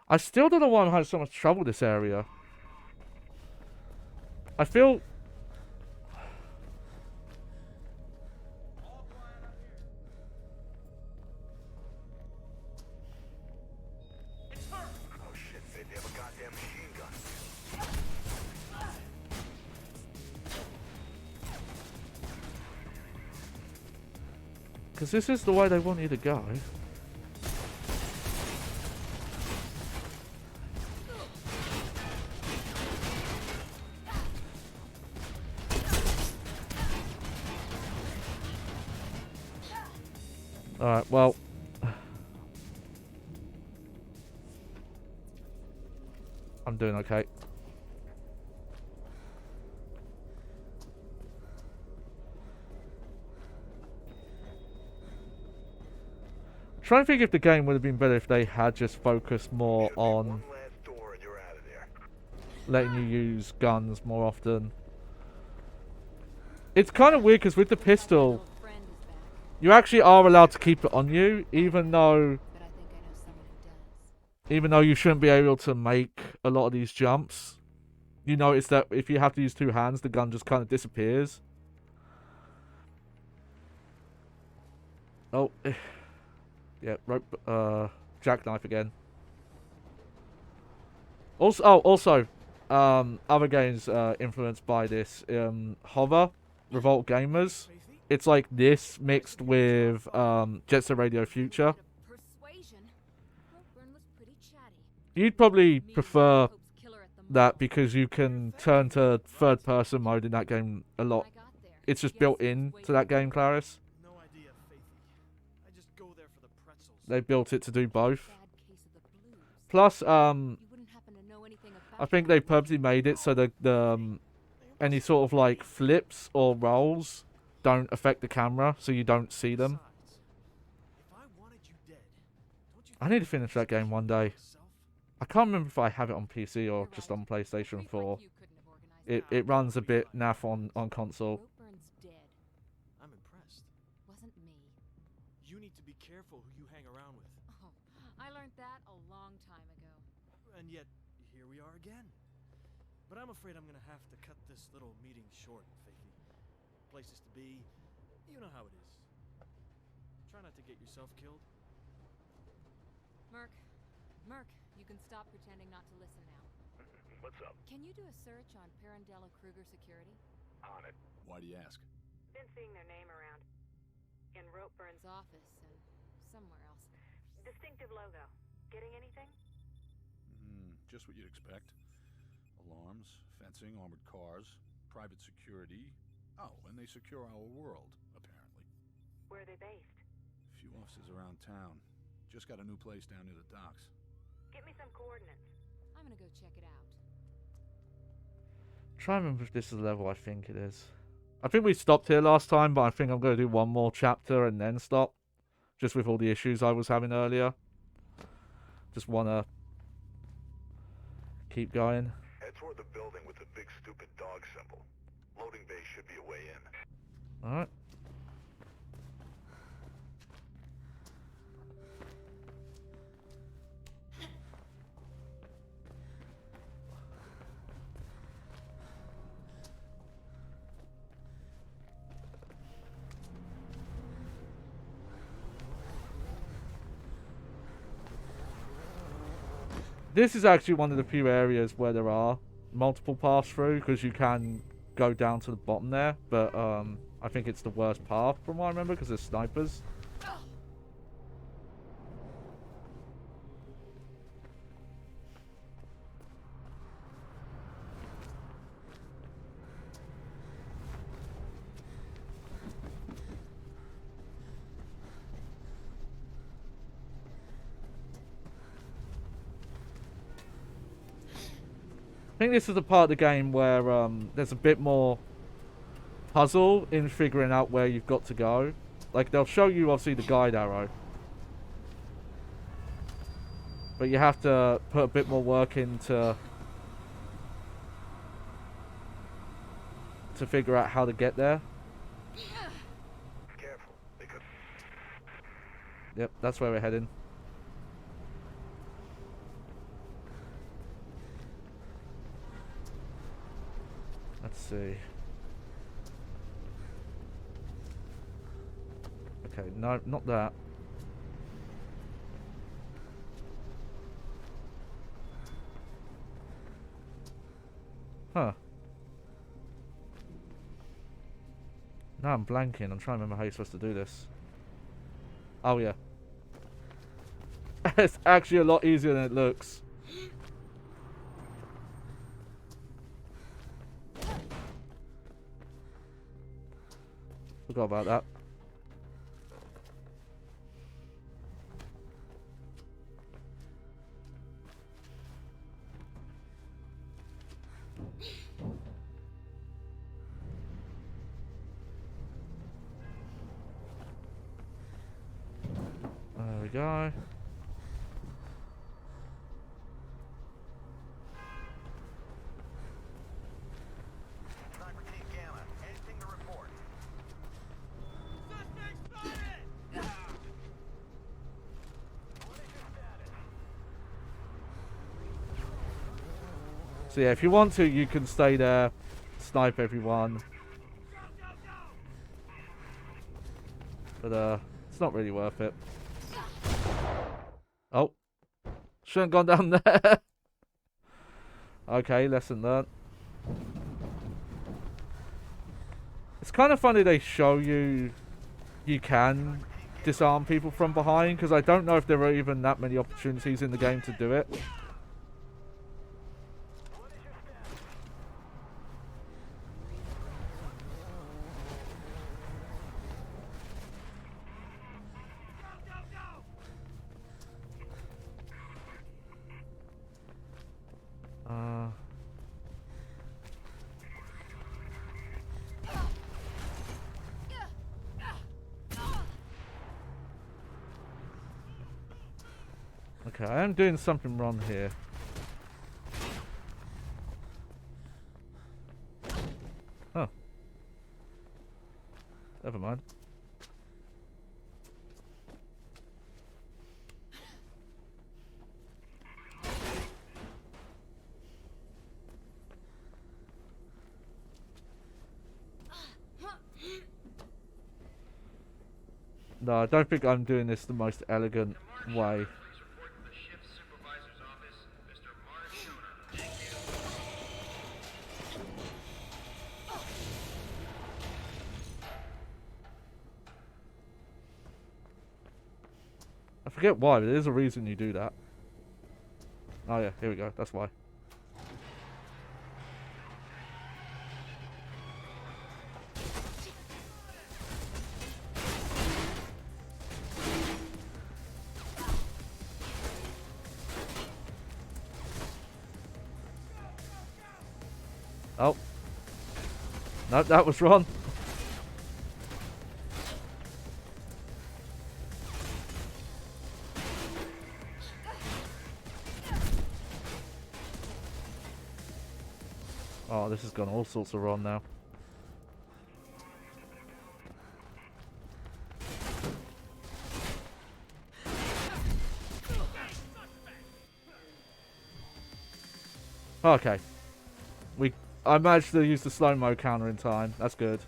I still don't know why I'm having so much trouble with this area. I feel... Oh shit, babe, they have a goddamn machine gun. Because this is the way they want you to go. Alright, well... I'm doing okay. Trying to think if the game would have been better if they had just focused more on letting you use guns more often. It's kind of weird because with the pistol, you actually are allowed to keep it on you, even though you shouldn't be able to make a lot of these jumps. You notice that if you have to use two hands, the gun just kind of disappears. Oh, yeah, rope, jackknife again. Also, other games influenced by this. Hover, Revolt Gamers. It's like this mixed with Jet Set Radio Future. You'd probably prefer that because you can turn to third-person mode in that game a lot. It's just built in to that game, Clarice. They built it to do both. Plus, I think they purposely made it so that any sort of like flips or rolls don't affect the camera, so you don't see them. I need to finish that game one day. I can't remember if I have it on PC or just on PlayStation 4. It runs a bit naff on console. I'm impressed. Wasn't me. You need to be careful who you hang around with. Oh, I learned that a long time ago. And yet, here we are again. But I'm afraid I'm gonna have to cut this little meeting short, Faithy. Places to be, you know how it is. Try not to get yourself killed. Merc, you can stop pretending not to listen now. What's up? Can you do a search on Pirandello Kruger Security? On it. Why do you ask? Been seeing their name around. In Burn's office and somewhere else. distinctive logo. Getting anything? Just what you'd expect. Alarms, fencing, armored cars, private security. Oh, and they secure our world, apparently. Where are they based? A few offices around town. Just got a new place down near the docks. Get me some coordinates. I'm gonna go check it out. Try and remember if this is the level I think it is. I think we stopped here last time, but I think I'm going to do one more chapter and then stop. Just with all the issues I was having earlier. Just want to keep going. Head toward the building with the big stupid dog symbol. Loading bay should be a way in. Alright. This is actually one of the few areas where there are multiple paths through, because you can go down to the bottom there, but I think it's the worst path from what I remember, because there's snipers. I think this is the part of the game where there's a bit more puzzle in figuring out where you've got to go. Like, they'll show you, obviously, the guide arrow. But you have to put a bit more work into... to figure out how to get there. Careful, because... Yep, that's where we're heading. Let's see. Okay, no, not that. Huh. Now I'm blanking. I'm trying to remember how you're supposed to do this. Oh, yeah. It's actually a lot easier than it looks. Forgot about that. There we go. Sniper Team Gamma, anything to report? So yeah, if you want to, you can stay there, snipe everyone. But it's not really worth it. Oh. Shouldn't have gone down there. Okay, lesson learned. It's kind of funny they show you can disarm people from behind, because I don't know if there are even that many opportunities in the game to do it. Okay, I am doing something wrong here. Oh. Never mind. No, I don't think I'm doing this the most elegant way. I forget why, but there's a reason you do that. Oh yeah, here we go, that's why. Oh. No, that was wrong. Oh, this has gone all sorts of wrong now. Okay. I managed to use the slow-mo counter in time. That's good.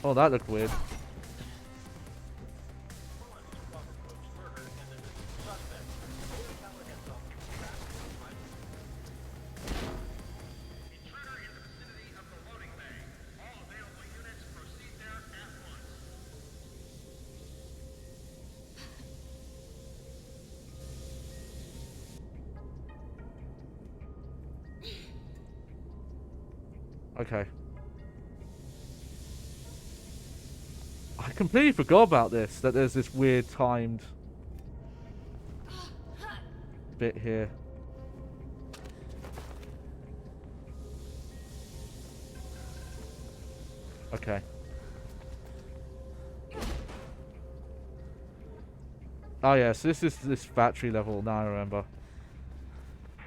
Oh, that looked weird. Okay. I completely forgot about this, that there's this weird timed bit here. Okay. Oh yes, this is this factory level. Now I remember.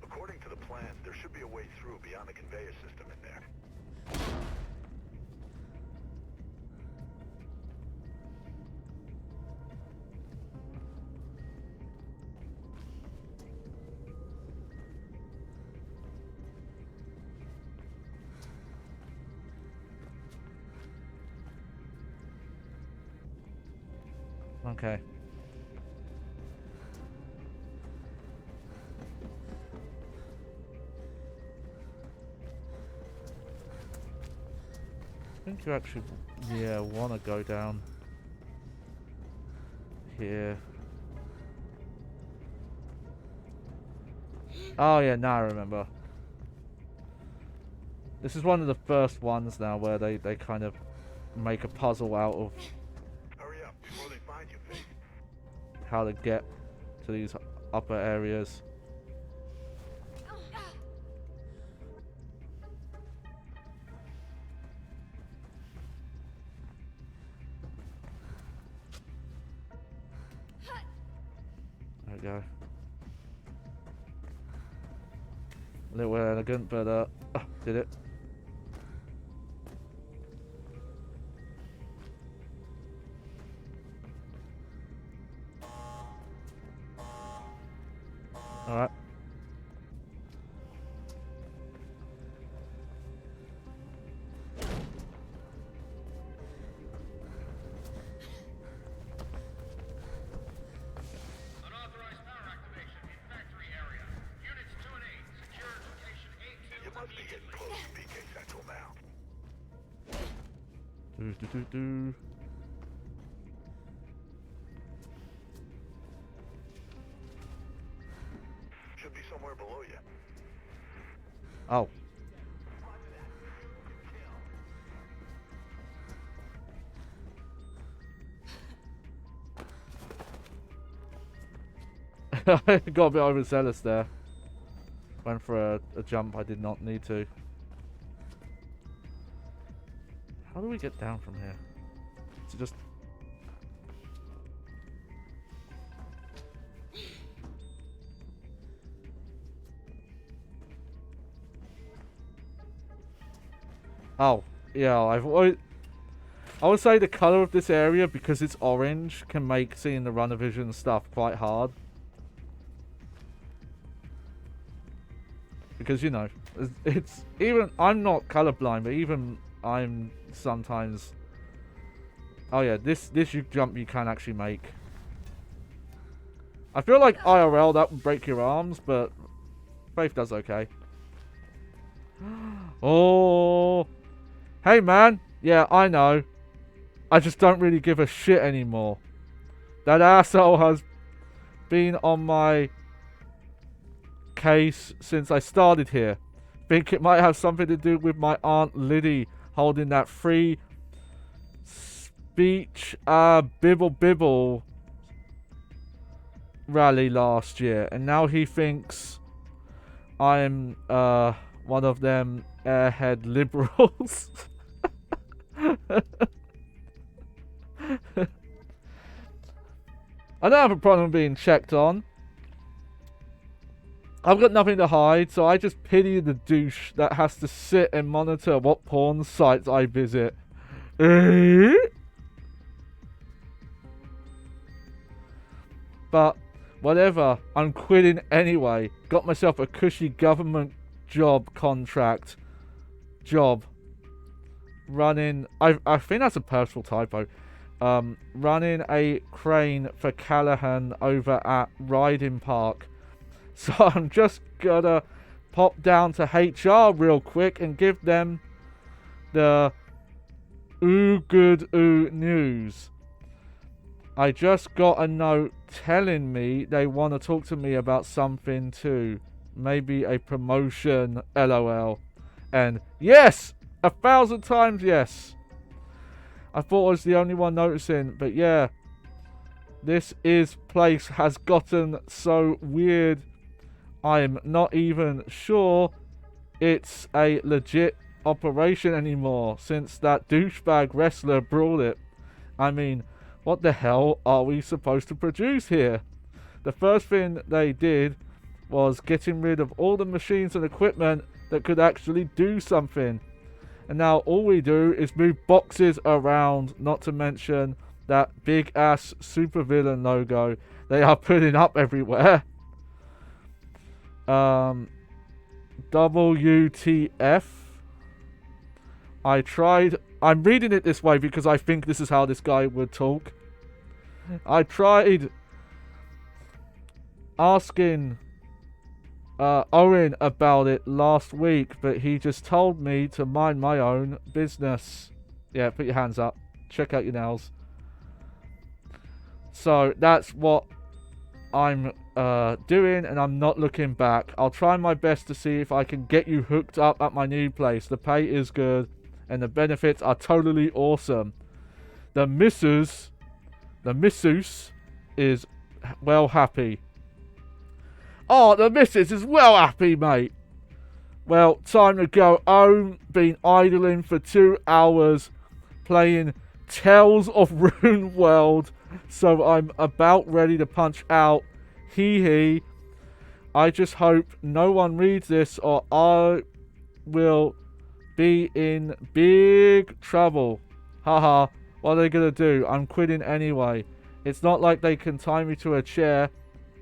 According to the plans, there should be a way through beyond the conveyor system in there. Okay. I think you actually, yeah, want to go down here. Oh yeah, now I remember. This is one of the first ones now where they kind of make a puzzle out of Hurry up before they find you, Faith. how to get to these upper areas. There we go. A little elegant, but did it. Alright. Unauthorized power activation in factory area. Units 2 and 8, secure location A2. You must be getting close to PK Central now. Do. Should be somewhere below you. Oh. I got a bit overzealous there. Went for a jump I did not need to. How do we get down from here? Is it just... Oh, yeah, I would say the colour of this area, because it's orange, can make seeing the runner vision stuff quite hard. Because, you know, it's even... I'm not colourblind, but even I'm sometimes... Oh yeah, this jump you can actually make. I feel like IRL that would break your arms, but Faith does okay. Oh... Hey man, yeah, I know. I just don't really give a shit anymore. That asshole has been on my case since I started here. Think it might have something to do with my Aunt Liddy holding that free speech bibble rally last year. And now he thinks I'm one of them airhead liberals. I don't have a problem being checked on. I've got nothing to hide, so I just pity the douche that has to sit and monitor what porn sites I visit. But whatever, I'm quitting anyway. Got myself a cushy government job contract. Running, I think that's a personal typo. Running a crane for Callahan over at Riding Park. So I'm just gonna pop down to HR real quick and give them the good news. I just got a note telling me they want to talk to me about something too. Maybe a promotion, LOL. And yes! 1,000 times yes! I thought I was the only one noticing, but yeah. This place has gotten so weird. I'm not even sure it's a legit operation anymore since that douchebag wrestler brought it. I mean, what the hell are we supposed to produce here? The first thing they did was getting rid of all the machines and equipment that could actually do something. And now all we do is move boxes around, not to mention that big ass supervillain logo they are putting up everywhere. WTF. I'm reading it this way because I think this is how this guy would talk. I tried asking Owen about it last week, but he just told me to mind my own business. Yeah, put your hands up. Check out your nails. So that's what I'm doing, and I'm not looking back. I'll try my best to see if I can get you hooked up at my new place. The pay is good, and the benefits are totally awesome. The missus is well happy. Oh, the missus is well happy, mate. Well, time to go home. Been idling for 2 hours playing Tales of Rune World, so I'm about ready to punch out. Hee hee. I just hope no one reads this or I will be in big trouble. Haha, what are they gonna do? I'm quitting anyway. It's not like they can tie me to a chair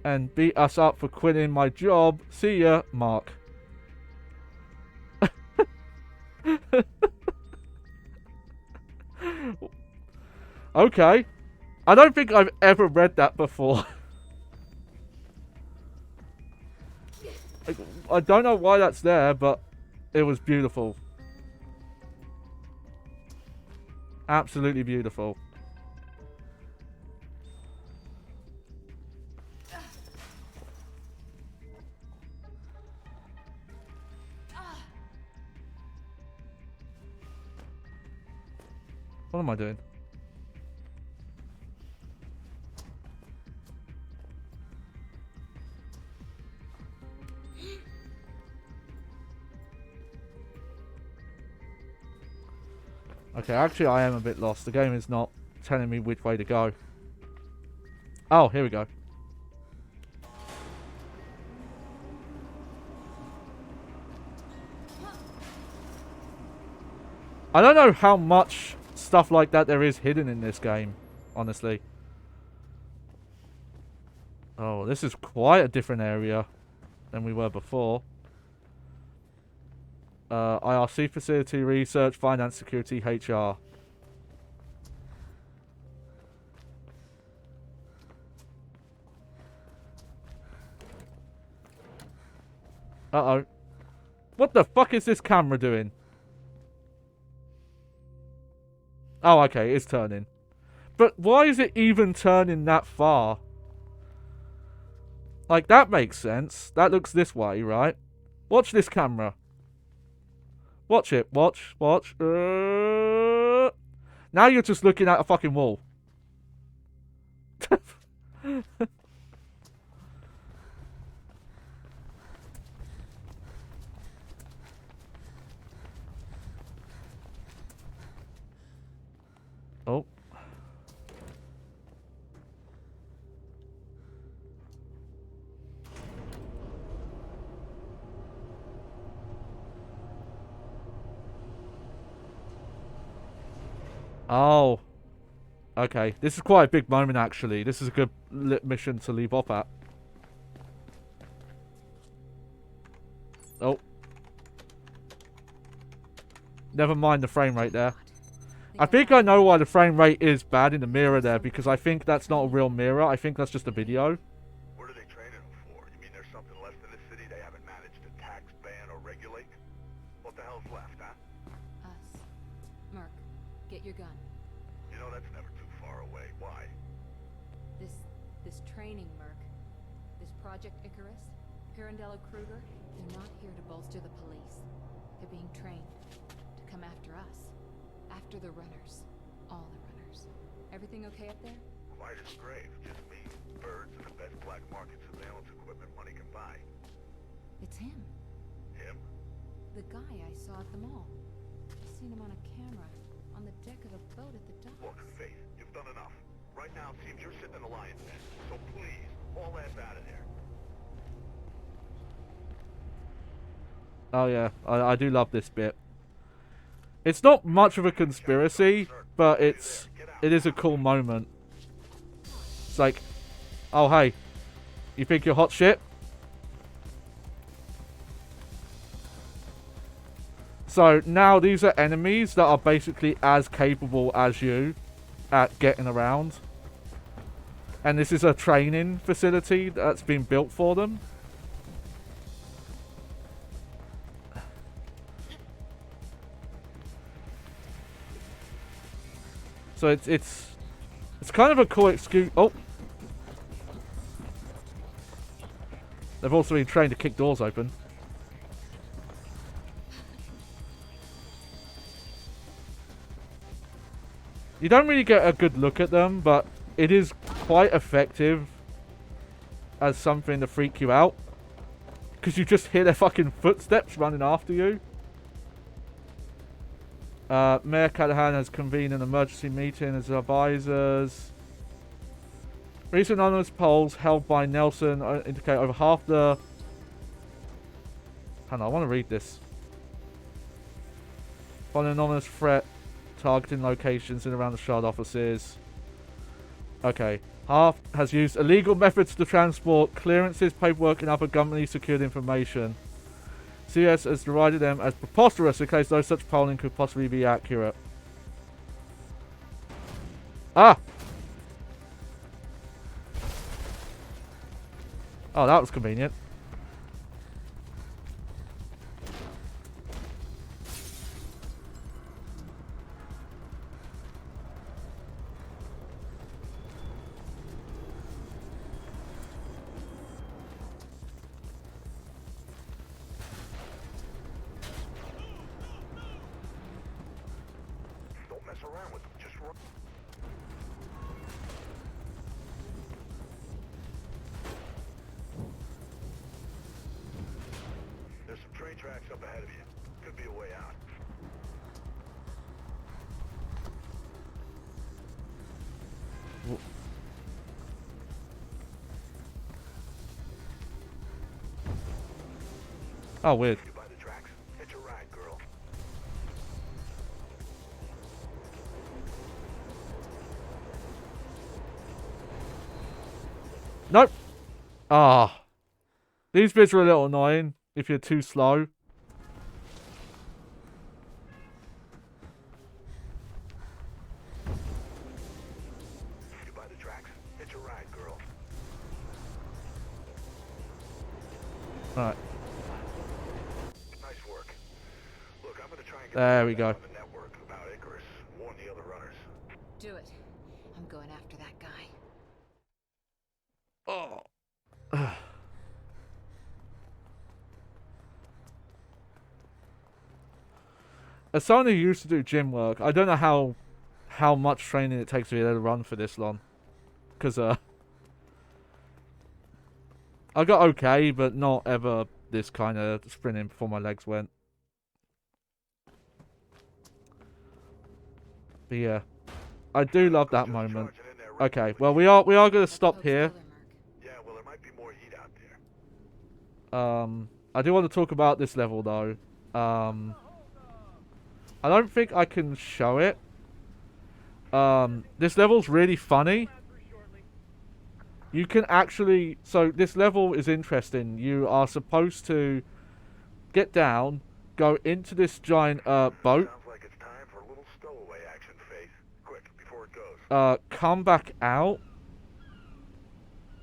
and beat us up for quitting my job. See ya, Mark. Okay. I don't think I've ever read that before. I don't know why that's there, but it was beautiful. Absolutely beautiful. What am I doing? Okay, actually I am a bit lost. The game is not telling me which way to go. Oh, here we go. I don't know how much stuff like that there is hidden in this game, honestly. Oh, this is quite a different area than we were before. IRC facility, research, finance, security, HR. Uh-oh. What the fuck is this camera doing? Oh, okay, it's turning. But why is it even turning that far? Like, that makes sense. That looks this way, right? Watch this camera. Watch it. Watch. Now you're just looking at a fucking wall. Oh. Oh. Okay. This is quite a big moment, actually. This is a good mission to leave off at. Oh. Never mind the frame rate there. I think I know why the frame rate is bad in the mirror there, because I think that's not a real mirror. I think that's just a video. What are they training them for? You mean there's something left in the city they haven't managed to tax, ban, or regulate? What the hell's left, huh? Us. Merc, get your gun. You know, that's never too far away. Why? This training, Merc. This Project Icarus, Pirandello Kruger, they're not here to bolster the police. They're being trained to come after us. After the runners. All the runners. Everything okay up there? Quiet as a grave. Just me, birds, and the best black market surveillance equipment money can buy. It's him. Him? The guy I saw at the mall. seen him on a camera on the deck of a boat at the docks. Look, Faith, you've done enough. Right now, it seems you're sitting in the lion's den. So please, haul ass out of there. Oh yeah, I do love this bit. It's not much of a conspiracy, but it is a cool moment. It's like, oh hey, you think you're hot shit? So now these are enemies that are basically as capable as you at getting around. And this is a training facility that's been built for them. So it's kind of a cool excuse. Oh, they've also been trained to kick doors open. You don't really get a good look at them, but it is quite effective as something to freak you out. Because you just hear their fucking footsteps running after you. Mayor Callahan has convened an emergency meeting as advisors. Recent anonymous polls held by Nelson indicate over half the... Hang on, I want to read this. Following an anonymous threat targeting locations in and around the Shard offices. Okay. Half has used illegal methods to transport clearances, paperwork, and other governmentally secured information. CS has derided them as preposterous in case no such polling could possibly be accurate. Ah! Oh, that was convenient. Don't mess around with them. Just run. There's some train tracks up ahead of you. Could be a way out. Oh, weird. You buy the tracks? Hitch a ride, girl. Nope. Ah. These bits are a little annoying if you're too slow. You buy the tracks? Hitch a ride, girl. Alright. Nice work. Look, I'm gonna try and get There we go. on the network about Icarus. Warn the other runners. Do it. I'm going after that guy. Oh. As someone who used to do gym work, I don't know how much training it takes to be able to run for this long. Because, I got okay, but not ever this kind of sprinting before my legs went. But yeah, I do love that moment. Okay, well we are going to stop here. Yeah, well, there might be more heat out there. I do want to talk about this level though. I don't think I can show it. This level's really funny. You can actually... So, this level is interesting. You are supposed to get down, go into this giant boat. Sounds like it's time for a little stowaway action, Faith. Quick, before it goes. Come back out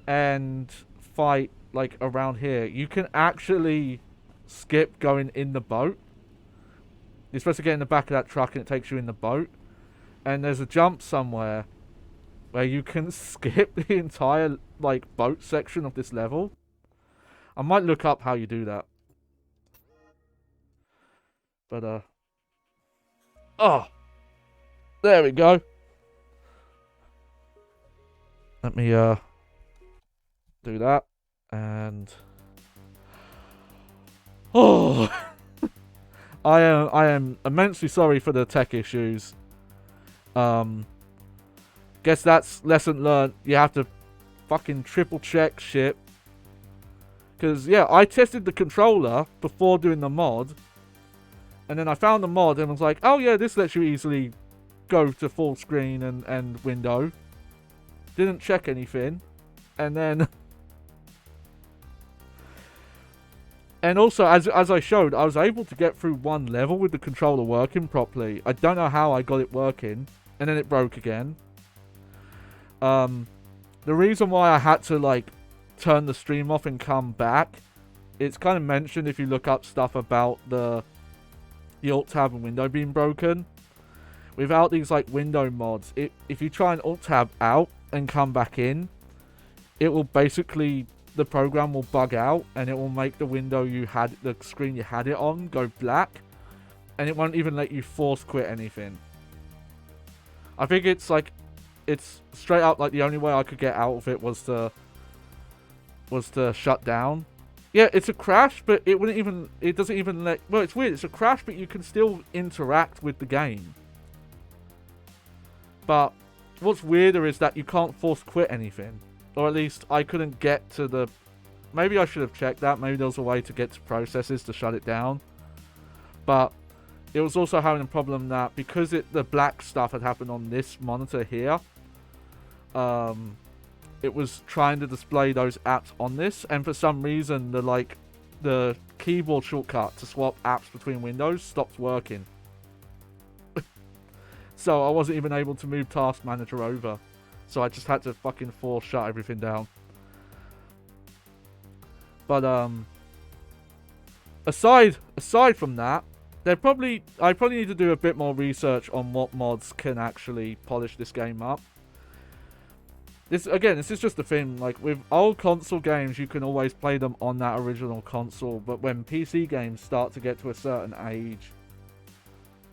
and fight, like, around here. You can actually skip going in the boat. You're supposed to get in the back of that truck and it takes you in the boat. And there's a jump somewhere where you can skip the entire, like, boat section of this level. I might look up how you do that. But, oh! There we go. Let me, do that. And... Oh! I am immensely sorry for the tech issues. Guess that's lesson learned. You have to fucking triple check shit. Because, yeah, I tested the controller before doing the mod. And then I found the mod and was like, oh yeah, this lets you easily go to full screen and window. Didn't check anything. And then... And also, as I showed, I was able to get through one level with the controller working properly. I don't know how I got it working. And then it broke again. The reason why I had to, like, turn the stream off and come back, it's kind of mentioned if you look up stuff about the Alt-Tab and window being broken. Without these, like, window mods, if you try and Alt-Tab out and come back in, it will basically... the program will bug out and it will make the window you had, the screen you had it on, go black, and it won't even let you force quit anything. I think it's like, it's straight up like the only way I could get out of it was to shut down. Yeah, it's a crash, but it wouldn't even, it doesn't even let, well, it's weird, it's a crash, but you can still interact with the game. But what's weirder is that you can't force quit anything. Or at least I couldn't get to the... Maybe I should have checked that. Maybe there was a way to get to processes to shut it down. But it was also having a problem that because the black stuff had happened on this monitor here, it was trying to display those apps on this. And for some reason, the keyboard shortcut to swap apps between windows stopped working. So I wasn't even able to move Task Manager over. So I just had to fucking force shut everything down. But aside from that, I probably need to do a bit more research on what mods can actually polish this game up. This is just the thing, like with old console games you can always play them on that original console, but when PC games start to get to a certain age,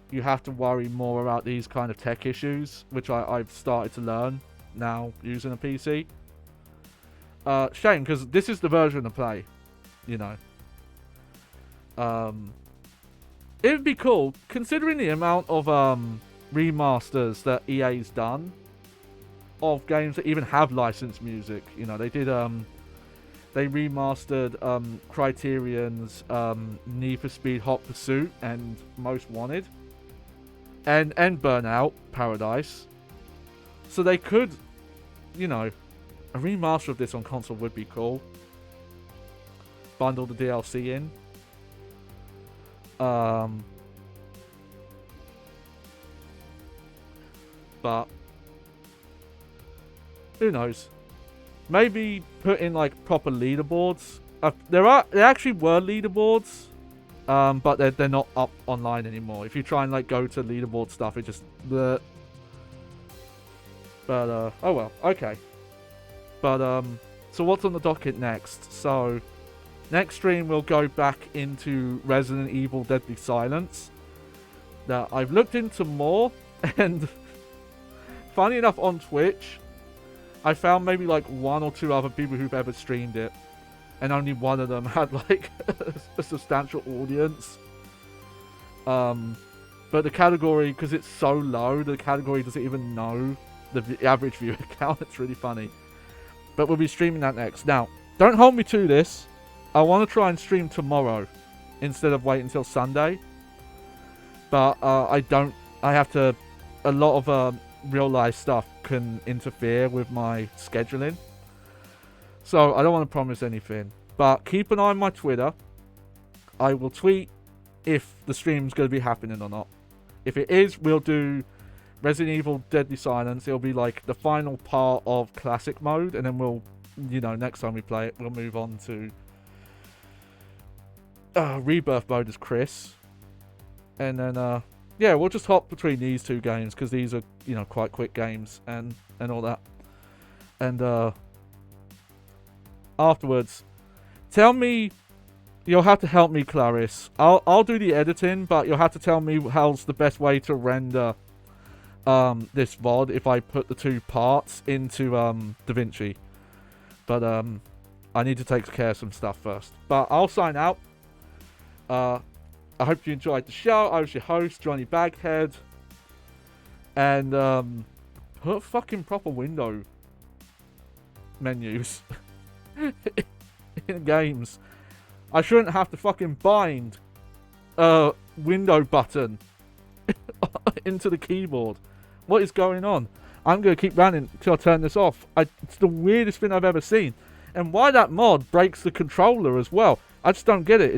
you have to worry more about these kind of tech issues, which I've started to learn now using a PC. Shame, because this is the version to play, you know. It would be cool, considering the amount of remasters that EA's done of games that even have licensed music. You know, they did they remastered Criterion's Need for Speed Hot Pursuit and Most Wanted and Burnout Paradise. So they could, you know, a remaster of this on console would be cool. Bundle the DLC in. But who knows? Maybe put in like proper leaderboards. There actually were leaderboards, but they're not up online anymore. If you try and like go to leaderboard stuff, it just bleh. But oh well, okay. But so what's on the docket next? So next stream we'll go back into Resident Evil Deadly Silence. That I've looked into more, and funny enough on Twitch, I found maybe like 1 or 2 other people who've ever streamed it, and only one of them had like a substantial audience. But the category, because it's so low, the category doesn't even know the average viewer count. It's really funny. But we'll be streaming that next. Now, don't hold me to this. I want to try and stream tomorrow instead of wait until Sunday. But I have to, a lot of real life stuff can interfere with my scheduling. So I don't want to promise anything. But keep an eye on my Twitter. I will tweet if the stream's going to be happening or not. If it is, we'll do Resident Evil Deadly Silence. It'll be like the final part of classic mode. And then we'll, you know, next time we play it, we'll move on to Rebirth mode as Chris. And then, yeah, we'll just hop between these 2 games because these are, you know, quite quick games and all that. And afterwards, tell me, you'll have to help me, Clarice. I'll do the editing, but you'll have to tell me how's the best way to render this VOD if I put the 2 parts into DaVinci. But I need to take care of some stuff first. But I'll sign out. I hope you enjoyed the show. I was your host, Johnny Baghead. And, put fucking proper window menus in games. I shouldn't have to fucking bind a window button into the keyboard. What is going on? I'm going to keep running until I turn this off. It's the weirdest thing I've ever seen. And why that mod breaks the controller as well, I just don't get it.